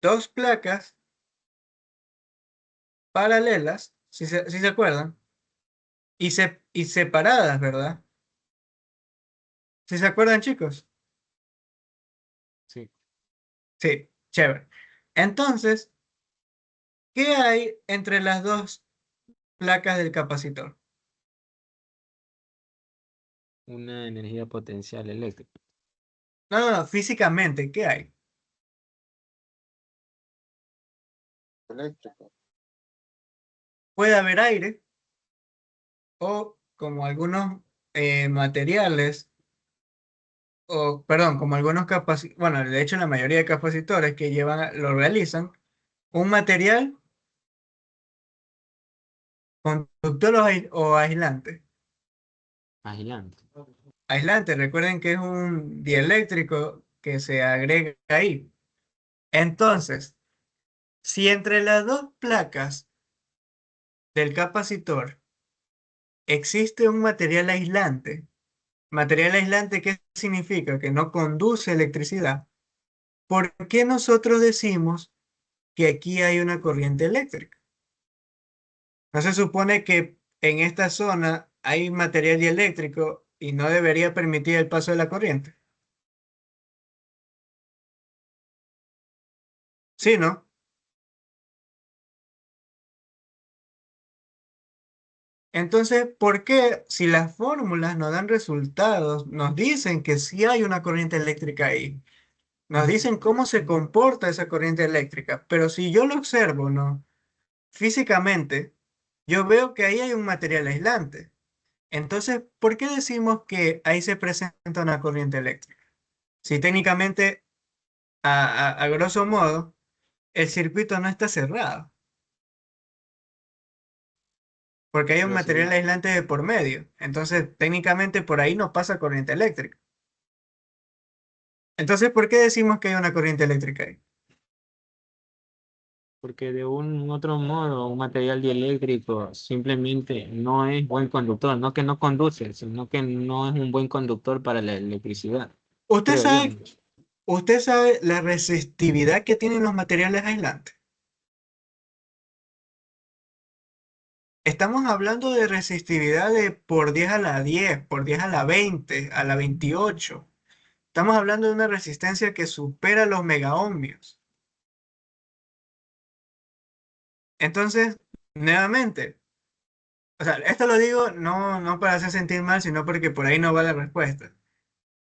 dos placas paralelas, si se acuerdan, y separadas, ¿verdad? ¿Si se acuerdan, chicos? Sí, Sí, chévere. Entonces, ¿qué hay entre las dos placas del capacitor? una energía potencial eléctrica. No, no, no, físicamente, ¿qué hay? Eléctrico. Puede haber aire o como algunos materiales, o perdón, como algunos capacitores, bueno, de hecho la mayoría de capacitores que llevan, lo realizan, un material conductor o aislante. Aislante. Aislante, recuerden que es un dieléctrico que se agrega ahí. Entonces, si entre las dos placas del capacitor existe un material aislante, ¿qué significa? Que no conduce electricidad. ¿Por qué nosotros decimos que aquí hay una corriente eléctrica? ¿No se supone que en esta zona hay material dieléctrico y no debería permitir el paso de la corriente? Sí, ¿no? Entonces, ¿por qué si las fórmulas nos dan resultados, nos dicen que sí hay una corriente eléctrica ahí? Nos dicen cómo se comporta esa corriente eléctrica, pero si yo lo observo, ¿no? Físicamente, yo veo que ahí hay un material aislante. Entonces, ¿por qué decimos que ahí se presenta una corriente eléctrica? Si técnicamente, a grosso modo, el circuito no está cerrado, porque hay un Pero material sería, aislante de por medio. Entonces, técnicamente por ahí no pasa corriente eléctrica. Entonces, ¿por qué decimos que hay una corriente eléctrica ahí? porque de un otro modo, un material dieléctrico simplemente no es buen conductor, no que no conduce, sino que no es un buen conductor para la electricidad, ¿Usted creo yo. sabe, usted sabe la resistividad que tienen los materiales aislantes? Estamos hablando de resistividad de por 10 a la 10, por 10 a la 20, a la 28. Estamos hablando de una resistencia que supera los megaohmios. Entonces, nuevamente, o sea, esto lo digo no para hacer sentir mal, sino porque por ahí no va la respuesta.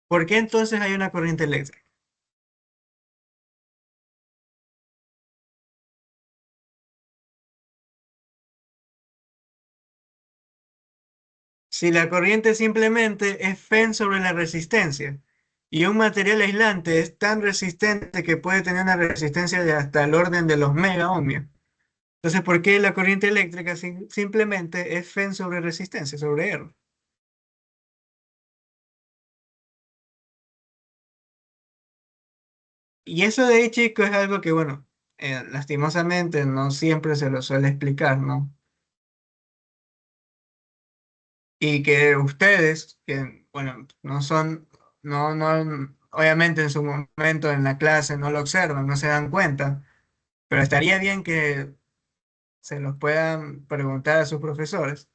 ¿Por qué entonces hay una corriente eléctrica? si la corriente simplemente es Fe sobre la resistencia y un material aislante es tan resistente que puede tener una resistencia de hasta el orden de los mega ohmios? Entonces, ¿por qué la corriente eléctrica simplemente es Fe sobre resistencia, sobre R? Y eso de ahí, chico, es algo que, bueno, lastimosamente no siempre se lo suele explicar, ¿no? Y que ustedes, que, bueno, no son, no, obviamente en su momento en la clase no lo observan, no se dan cuenta, pero estaría bien que se los puedan preguntar a sus profesores.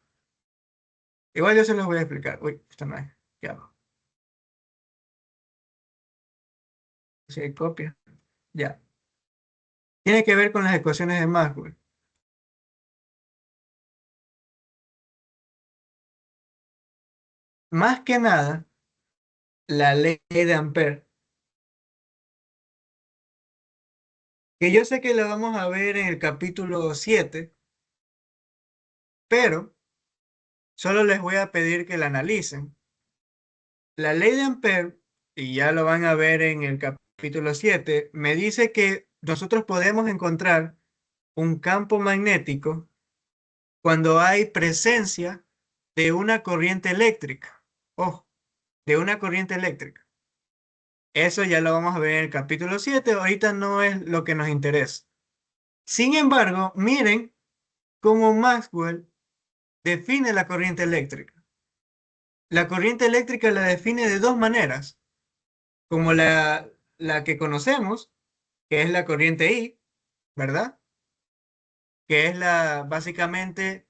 Igual yo se los voy a explicar. Uy, esto no es. Ya, si hay copia. Ya. Tiene que ver con las ecuaciones de Maxwell. Más que nada, la ley de Ampère, que yo sé que la vamos a ver en el capítulo 7, pero solo les voy a pedir que la analicen. La ley de Ampère, y ya lo van a ver en el capítulo 7, me dice que nosotros podemos encontrar un campo magnético cuando hay presencia de una corriente eléctrica. Ojo, de una corriente eléctrica. Eso ya lo vamos a ver en el capítulo 7. Ahorita no es lo que nos interesa. Sin embargo, miren cómo Maxwell define la corriente eléctrica. La corriente eléctrica la define de dos maneras, como la que conocemos, que es la corriente I, ¿verdad? Que es básicamente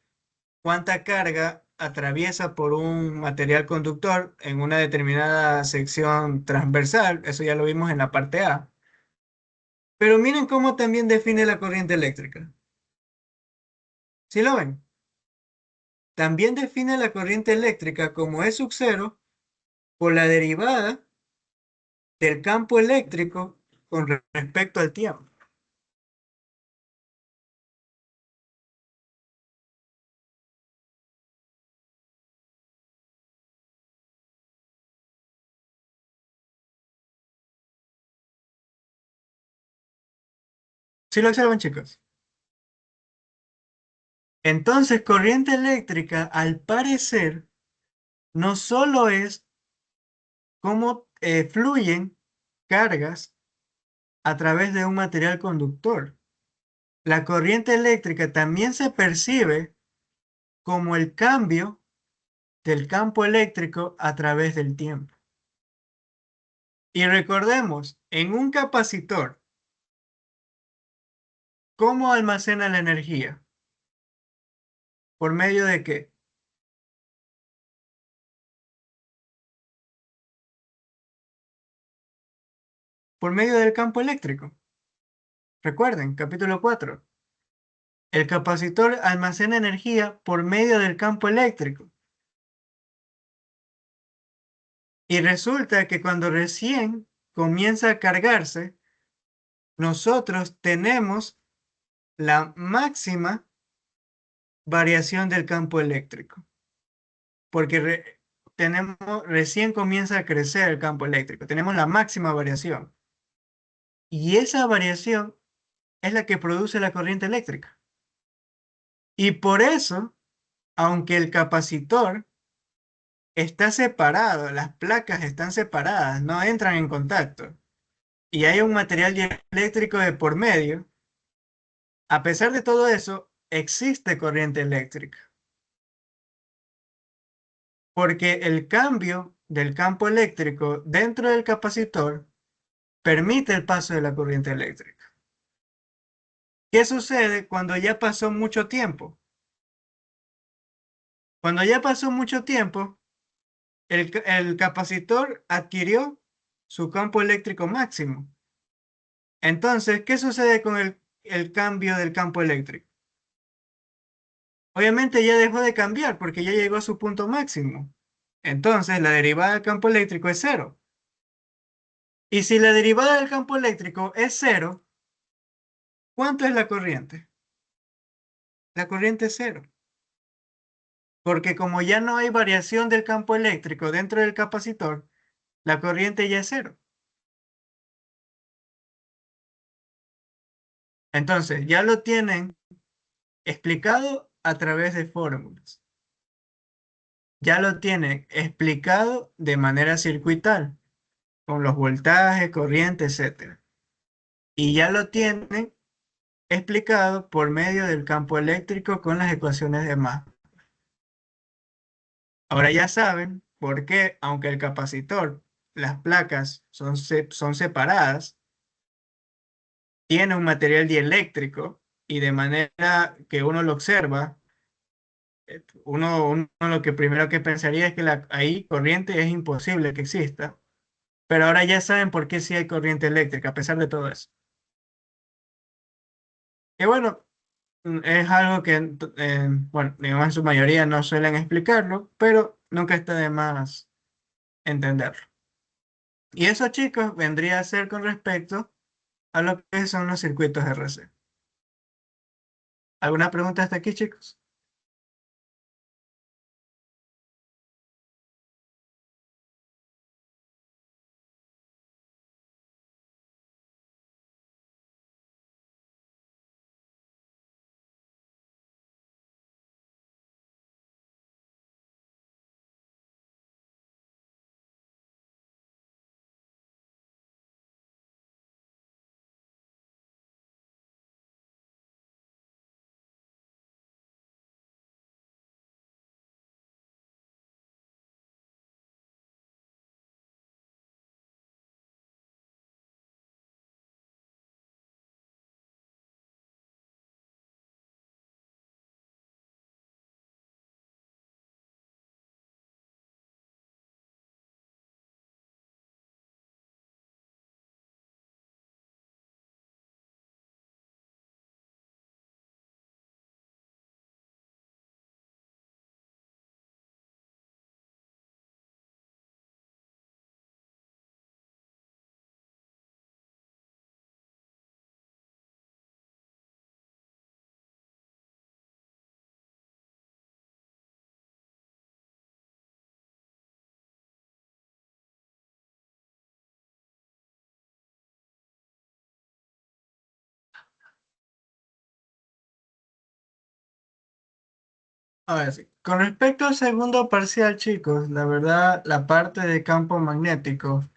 cuánta carga atraviesa por un material conductor en una determinada sección transversal. Eso ya lo vimos en la parte A. Pero miren cómo también define la corriente eléctrica. ¿Sí lo ven? También define la corriente eléctrica como E sub cero por la derivada del campo eléctrico con respecto al tiempo. ¿Sí lo observan, chicos? Entonces, corriente eléctrica, al parecer, no solo es cómo fluyen cargas a través de un material conductor. La corriente eléctrica también se percibe como el cambio del campo eléctrico a través del tiempo. Y recordemos, en un capacitor, ¿cómo almacena la energía? ¿Por medio de qué? Por medio del campo eléctrico. Recuerden, capítulo 4. El capacitor almacena energía por medio del campo eléctrico. Y resulta que cuando recién comienza a cargarse, nosotros tenemos la máxima variación del campo eléctrico, porque recién comienza a crecer el campo eléctrico, tenemos la máxima variación. Y esa variación es la que produce la corriente eléctrica. Y por eso, aunque el capacitor está separado, las placas están separadas, no entran en contacto, y hay un material eléctrico de por medio, a pesar de todo eso, existe corriente eléctrica, porque el cambio del campo eléctrico dentro del capacitor permite el paso de la corriente eléctrica. ¿Qué sucede cuando ya pasó mucho tiempo? Cuando ya pasó mucho tiempo, el capacitor adquirió su campo eléctrico máximo. Entonces, ¿qué sucede con el cambio del campo eléctrico? Obviamente ya dejó de cambiar porque ya llegó a su punto máximo. Entonces, la derivada del campo eléctrico es cero. Y si la derivada del campo eléctrico es cero, ¿cuánto es la corriente? La corriente es cero. porque como ya no hay variación del campo eléctrico dentro del capacitor, la corriente ya es cero. Entonces, ya lo tienen explicado a través de fórmulas. Ya lo tienen explicado de manera circuital, con los voltajes, corriente, etcétera. Y ya lo tienen explicado por medio del campo eléctrico con las ecuaciones de Maxwell. Ahora ya saben por qué, aunque el capacitor, las placas son separadas, tiene un material dieléctrico y de manera que uno lo observa, uno lo que primero que pensaría es que ahí corriente es imposible que exista, pero ahora ya saben por qué sí hay corriente eléctrica a pesar de todo eso. Y bueno, es algo que, bueno, digamos en su mayoría no suelen explicarlo, pero nunca está de más entenderlo. Y eso, chicos, vendría a ser con respecto a lo que son los circuitos RC. ¿Alguna pregunta hasta aquí, chicos? A ver, sí. Con respecto al segundo parcial, chicos, la verdad, la parte de campo magnético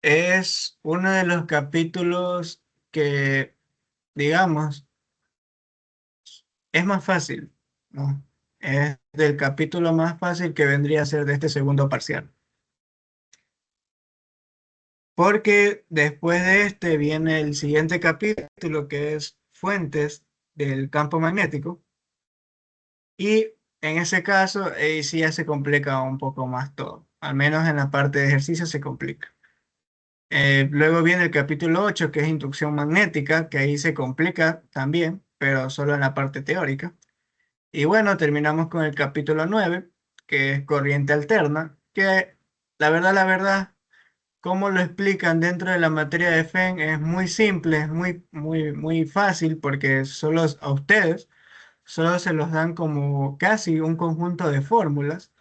es uno de los capítulos que, digamos, es más fácil, ¿no? Es del capítulo más fácil que vendría a ser de este segundo parcial. Porque después de este viene el siguiente capítulo que es fuentes del campo magnético. Y en ese caso, ahí sí ya se complica un poco más todo. Al menos en la parte de ejercicio se complica. Luego viene el capítulo 8 que es inducción magnética, que ahí se complica también, pero solo en la parte teórica. Y bueno, terminamos con el capítulo 9 que es corriente alterna, que la verdad, cómo lo explican dentro de la materia de FEN es muy simple, es muy fácil, porque solo a ustedes solo se los dan como casi un conjunto de fórmulas,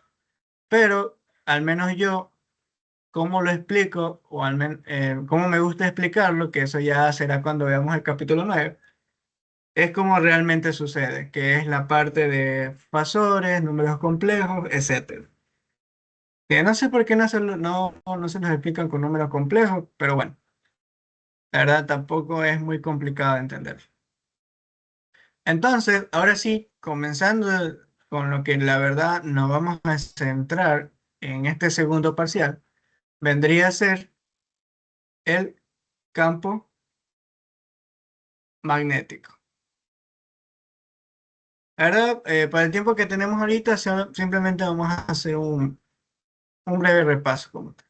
pero al menos yo, cómo lo explico, o al menos cómo me gusta explicarlo, que eso ya será cuando veamos el capítulo 9 es como realmente sucede, que es la parte de fasores, números complejos, etcétera. Que no sé por qué no se nos explican con números complejos, pero bueno, la verdad tampoco es muy complicado de entender. Entonces, ahora sí, comenzando con lo que la verdad nos vamos a centrar en este segundo parcial, vendría a ser el campo magnético. La verdad, para el tiempo que tenemos ahorita, simplemente vamos a hacer un breve repaso como tal.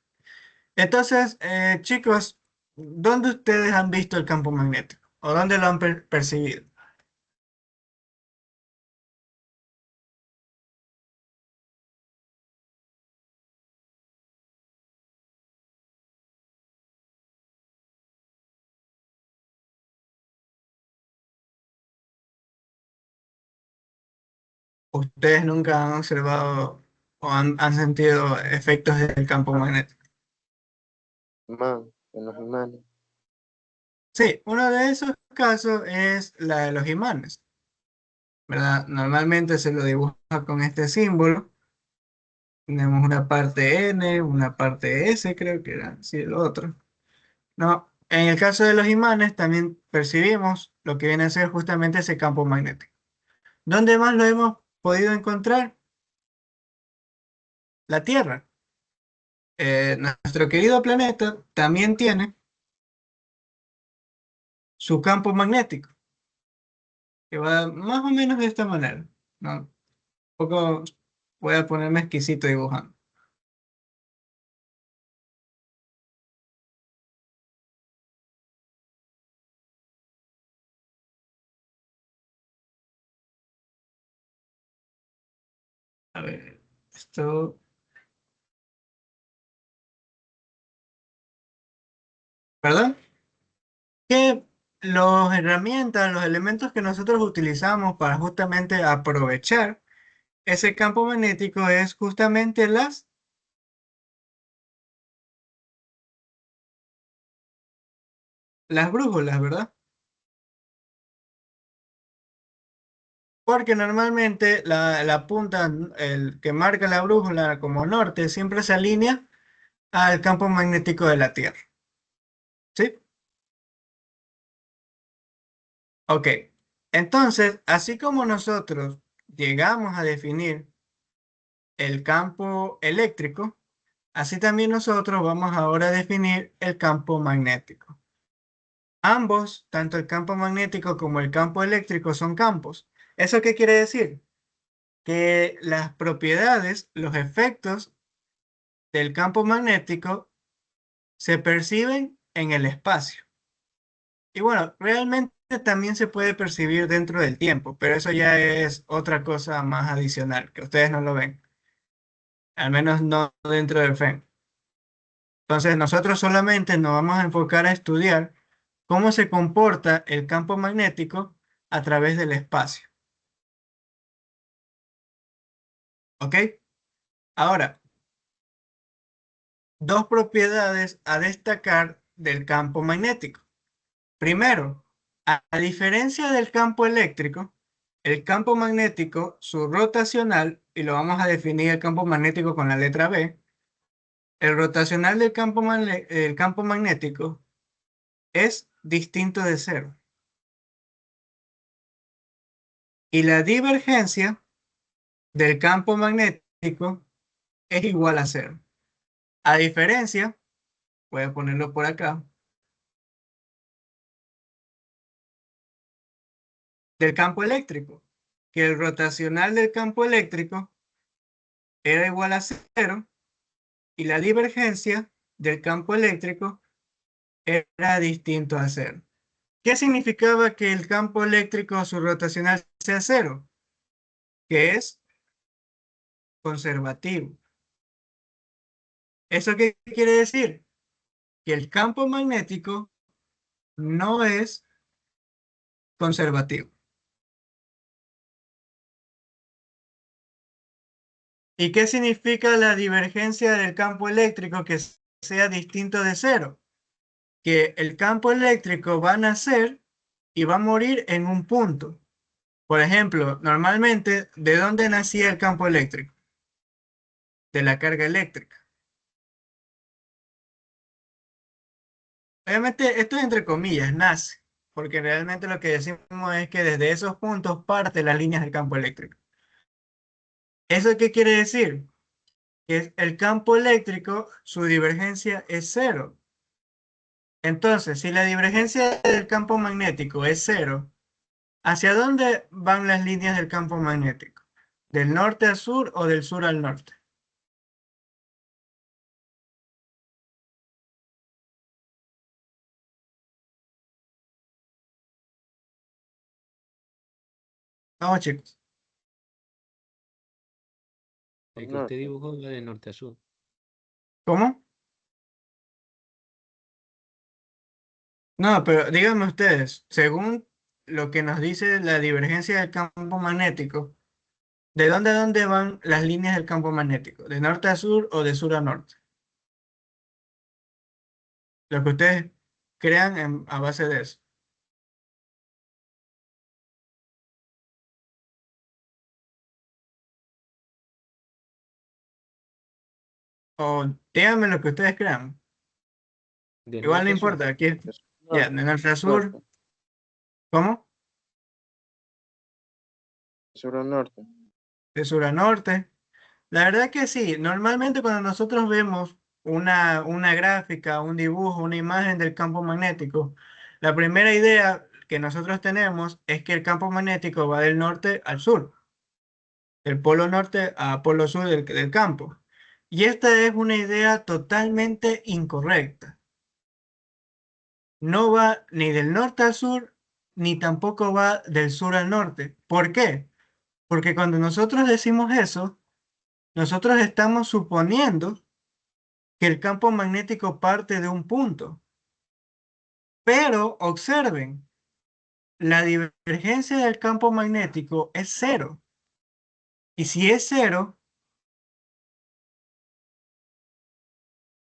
Entonces, chicos, ¿dónde ustedes han visto el campo magnético? ¿O dónde lo han percibido? ¿Ustedes nunca han observado o han sentido efectos del campo magnético? Man, en los imanes. Sí, uno de esos casos es la de los imanes, ¿verdad? Normalmente se lo dibuja con este símbolo. Tenemos una parte N, una parte S, creo que era así el otro. No, en el caso de los imanes también percibimos lo que viene a ser justamente ese campo magnético. ¿Dónde más lo hemos podido encontrar? La Tierra. Nuestro querido planeta también tiene su campo magnético, que va más o menos de esta manera, ¿no? Un poco voy a ponerme exquisito dibujando. A ver, esto, ¿perdón? Que las herramientas, los elementos que nosotros utilizamos para justamente aprovechar ese campo magnético es justamente las brújulas, ¿verdad? Porque normalmente la punta, el que marca la brújula como norte, siempre se alinea al campo magnético de la Tierra. ¿Sí? Ok. Entonces, así como nosotros llegamos a definir el campo eléctrico, así también nosotros vamos ahora a definir el campo magnético. Ambos, tanto el campo magnético como el campo eléctrico, son campos. ¿Eso qué quiere decir? Que las propiedades, los efectos del campo magnético se perciben en el espacio. Y bueno, realmente también se puede percibir dentro del tiempo, pero eso ya es otra cosa más adicional, que ustedes no lo ven, al menos no dentro del FEM. Entonces, nosotros solamente nos vamos a enfocar a estudiar cómo se comporta el campo magnético a través del espacio. ¿Ok? Ahora, dos propiedades a destacar del campo magnético. Primero, a diferencia del campo eléctrico, el campo magnético, su rotacional, y lo vamos a definir el campo magnético con la letra B, el rotacional del el campo magnético es distinto de cero. Y la divergencia del campo magnético es igual a cero. A diferencia, voy a ponerlo por acá, del campo eléctrico, que el rotacional del campo eléctrico era igual a cero y la divergencia del campo eléctrico era distinto a cero. ¿Qué significaba que el campo eléctrico, su rotacional sea cero? Que es conservativo. ¿Eso qué quiere decir? Que el campo magnético no es conservativo. ¿Y qué significa la divergencia del campo eléctrico que sea distinto de cero? Que el campo eléctrico va a nacer y va a morir en un punto. Por ejemplo, normalmente, ¿de dónde nacía el campo eléctrico? De la carga eléctrica. Obviamente, esto es entre comillas, nace, porque realmente lo que decimos es que desde esos puntos parte las líneas del campo eléctrico. ¿Eso qué quiere decir? Que el campo eléctrico, su divergencia es cero. Entonces, si la divergencia del campo magnético es cero, ¿hacia dónde van las líneas del campo magnético? ¿Del norte al sur o del sur al norte? Vamos, chicos. El que No, usted dibujó va de norte a sur. ¿Cómo? No, pero díganme ustedes, según lo que nos dice la divergencia del campo magnético, ¿De dónde a dónde van las líneas del campo magnético? ¿De norte a sur o de sur a norte? Lo que ustedes crean a base de eso. O díganme lo que ustedes crean. De Igual no norte a sur. importa. Aquí, Es ya, norte, de norte a sur. norte, ¿Cómo? sur o norte. De sur a norte. La verdad que sí. Normalmente cuando nosotros vemos una gráfica, un dibujo, una imagen del campo magnético, la primera idea que nosotros tenemos es que el campo magnético va del norte al sur, del polo norte a polo sur del campo. Y esta es una idea totalmente incorrecta. No va ni del norte al sur, ni tampoco va del sur al norte. ¿Por qué? Porque cuando nosotros decimos eso, nosotros estamos suponiendo que el campo magnético parte de un punto. Pero observen, la divergencia del campo magnético es cero. Y si es cero,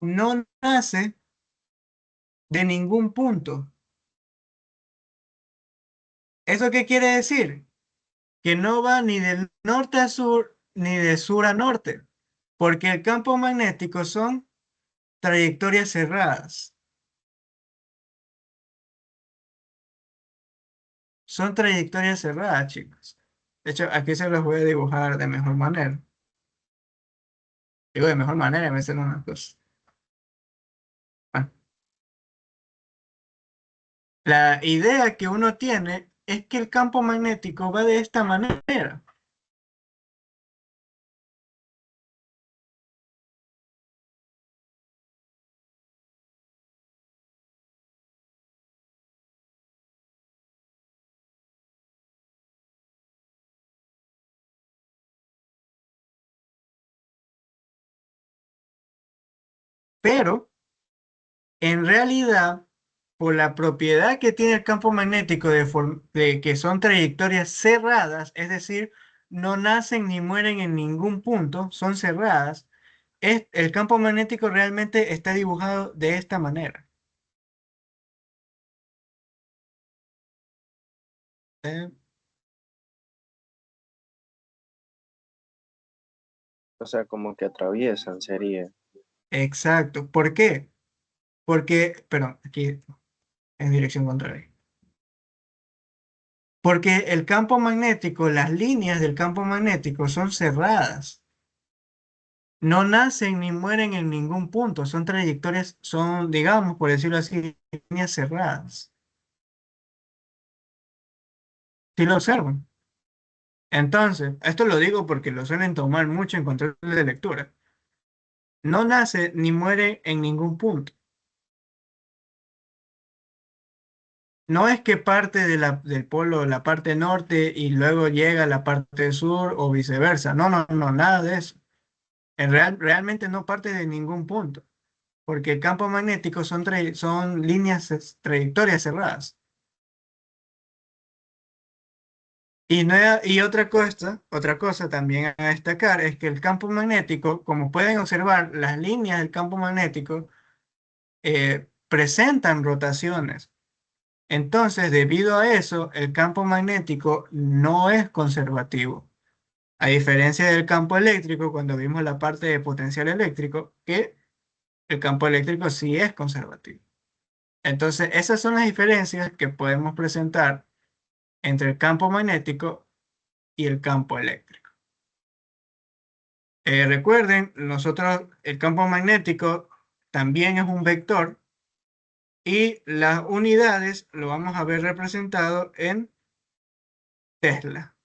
no nace de ningún punto. ¿Eso qué quiere decir? Que no va ni del norte a sur, ni de sur a norte, porque el campo magnético son trayectorias cerradas. Son trayectorias cerradas, chicos. De hecho, aquí se los voy a dibujar de mejor manera. Digo de mejor manera, me hacen una cosa. Bueno, la idea que uno tiene es que el campo magnético va de esta manera. Pero, en realidad, por la propiedad que tiene el campo magnético de que son trayectorias cerradas, es decir, no nacen ni mueren en ningún punto, son cerradas, el campo magnético realmente está dibujado de esta manera. ¿Eh? O sea, como que atraviesan, sería. Exacto. ¿Por qué? Porque, perdón, aquí en dirección contraria. Porque el campo magnético, las líneas del campo magnético son cerradas. No nacen ni mueren en ningún punto. Son trayectorias, son, digamos, por decirlo así, líneas cerradas. ¿Sí lo observan? Entonces, esto lo digo porque lo suelen tomar mucho en control de lectura. No nace ni muere en ningún punto. No es que parte del polo, la parte norte, y luego llega a la parte sur o viceversa. No, no, no, nada de eso. Realmente no parte de ningún punto, porque el campo magnético son líneas, trayectorias cerradas. Y otra cosa también a destacar es que el campo magnético, como pueden observar, las líneas del campo magnético presentan rotaciones. Entonces, debido a eso, el campo magnético no es conservativo. A diferencia del campo eléctrico, cuando vimos la parte de potencial eléctrico, que el campo eléctrico sí es conservativo. Entonces, esas son las diferencias que podemos presentar entre el campo magnético y el campo eléctrico. Recuerden, nosotros, el campo magnético también es un vector y las unidades lo vamos a ver representado en Tesla,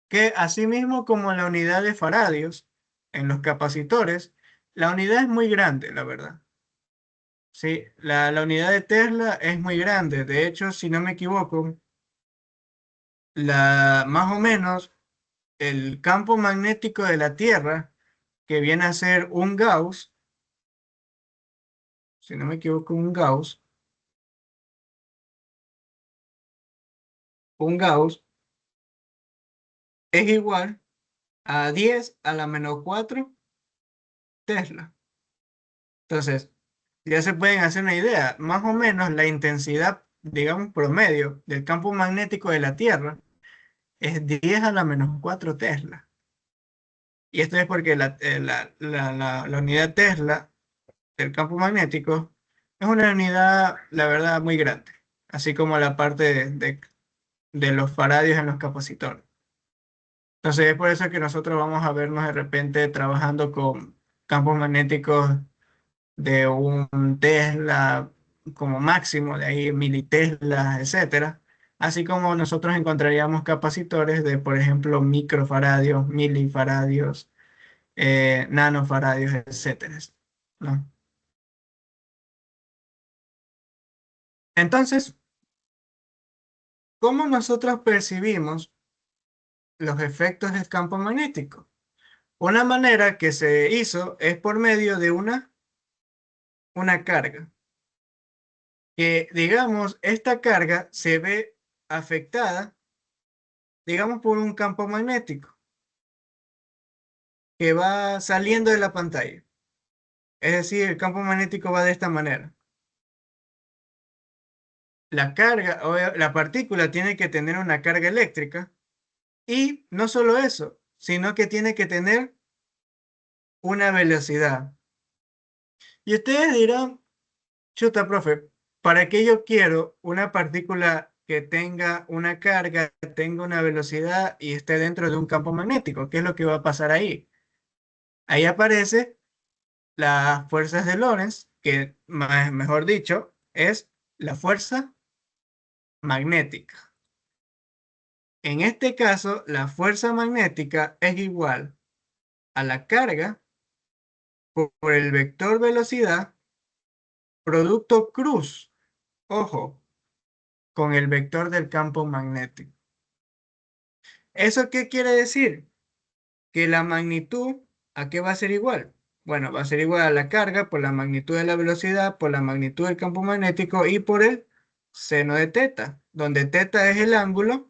que asimismo como la unidad de faradios en los capacitores, la unidad es muy grande, la verdad. Sí, la unidad de Tesla es muy grande. De hecho, si no me equivoco, más o menos el campo magnético de la Tierra, que viene a ser un Gauss, si no me equivoco, un Gauss es igual a 10 a la menos 4 Tesla. Entonces, ya se pueden hacer una idea. Más o menos la intensidad, digamos, promedio del campo magnético de la Tierra es 10 a la menos 4 Tesla. Y esto es porque la unidad Tesla del campo magnético es una unidad, la verdad, muy grande. Así como la parte de los faradios en los capacitores. Entonces es por eso que nosotros vamos a vernos de repente trabajando con campos magnéticos de un Tesla como máximo, de ahí militeslas, etcétera. Así como nosotros encontraríamos capacitores de, por ejemplo, microfaradios, milifaradios, nanofaradios, etcétera, ¿no? Entonces, ¿cómo nosotros percibimos los efectos del campo magnético? Una manera que se hizo es por medio de una carga. Que, digamos, esta carga se ve afectada, digamos, por un campo magnético que va saliendo de la pantalla. Es decir, el campo magnético va de esta manera. La carga, o la partícula tiene que tener una carga eléctrica y no solo eso, sino que tiene que tener una velocidad. Y ustedes dirán, chuta, profe, ¿para qué yo quiero una partícula que tenga una carga, tenga una velocidad y esté dentro de un campo magnético? ¿Qué es lo que va a pasar ahí? Ahí aparece las fuerzas de Lorentz, que mejor dicho, es la fuerza magnética. En este caso, la fuerza magnética es igual a la carga por el vector velocidad producto cruz, ojo, con el vector del campo magnético. ¿Eso qué quiere decir? Que la magnitud, ¿a qué va a ser igual? Bueno, va a ser igual a la carga por la magnitud de la velocidad, por la magnitud del campo magnético y por el seno de teta, donde teta es el ángulo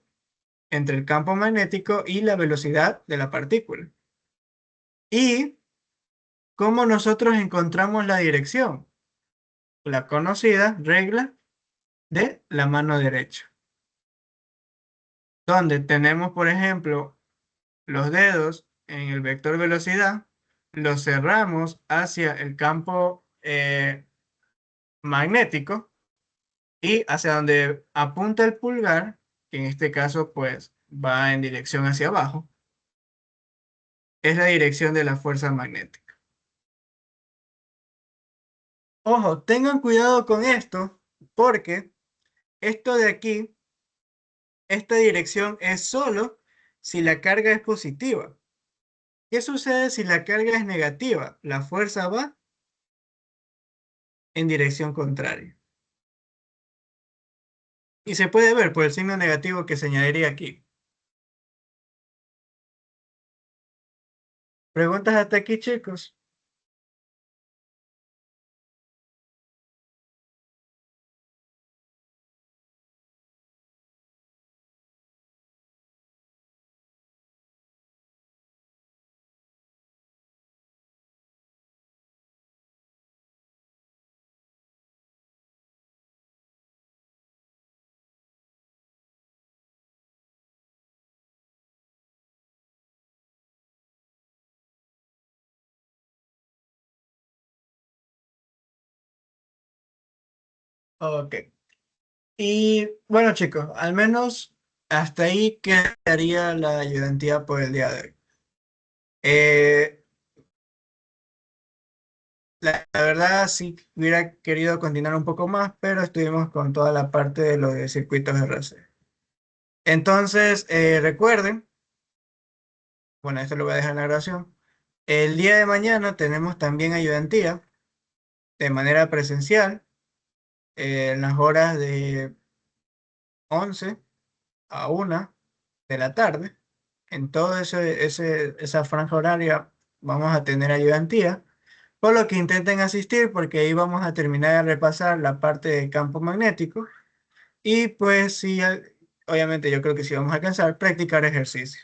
entre el campo magnético y la velocidad de la partícula. ¿Y cómo nosotros encontramos la dirección? La conocida regla de la mano derecha, donde tenemos, por ejemplo, los dedos en el vector velocidad, los cerramos hacia el campo magnético y hacia donde apunta el pulgar, que en este caso pues va en dirección hacia abajo, es la dirección de la fuerza magnética. Ojo, tengan cuidado con esto porque esto de aquí, esta dirección es solo si la carga es positiva. ¿Qué sucede si la carga es negativa? La fuerza va en dirección contraria. Y se puede ver por el signo negativo que señalaría aquí. ¿Preguntas hasta aquí, chicos? Ok. Y bueno, chicos, al menos hasta ahí quedaría la ayudantía por el día de hoy. Eh, la verdad, sí hubiera querido continuar un poco más, pero estuvimos con toda la parte de los de circuitos RC. Entonces, recuerden, bueno, esto lo voy a dejar en la grabación. El día de mañana tenemos también ayudantía de manera presencial en las horas de 11 a 1 de la tarde. En toda esa franja horaria vamos a tener ayudantía, por lo que intenten asistir porque ahí vamos a terminar de repasar la parte de campo magnético y pues sí, obviamente yo creo que sí vamos a alcanzar practicar ejercicio.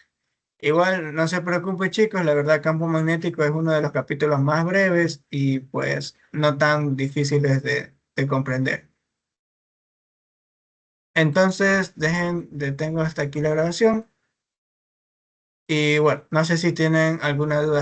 Igual, no se preocupe, chicos, la verdad, campo magnético es uno de los capítulos más breves y pues no tan difíciles de comprender. Entonces, detengo hasta aquí la grabación y bueno, no sé si tienen alguna duda.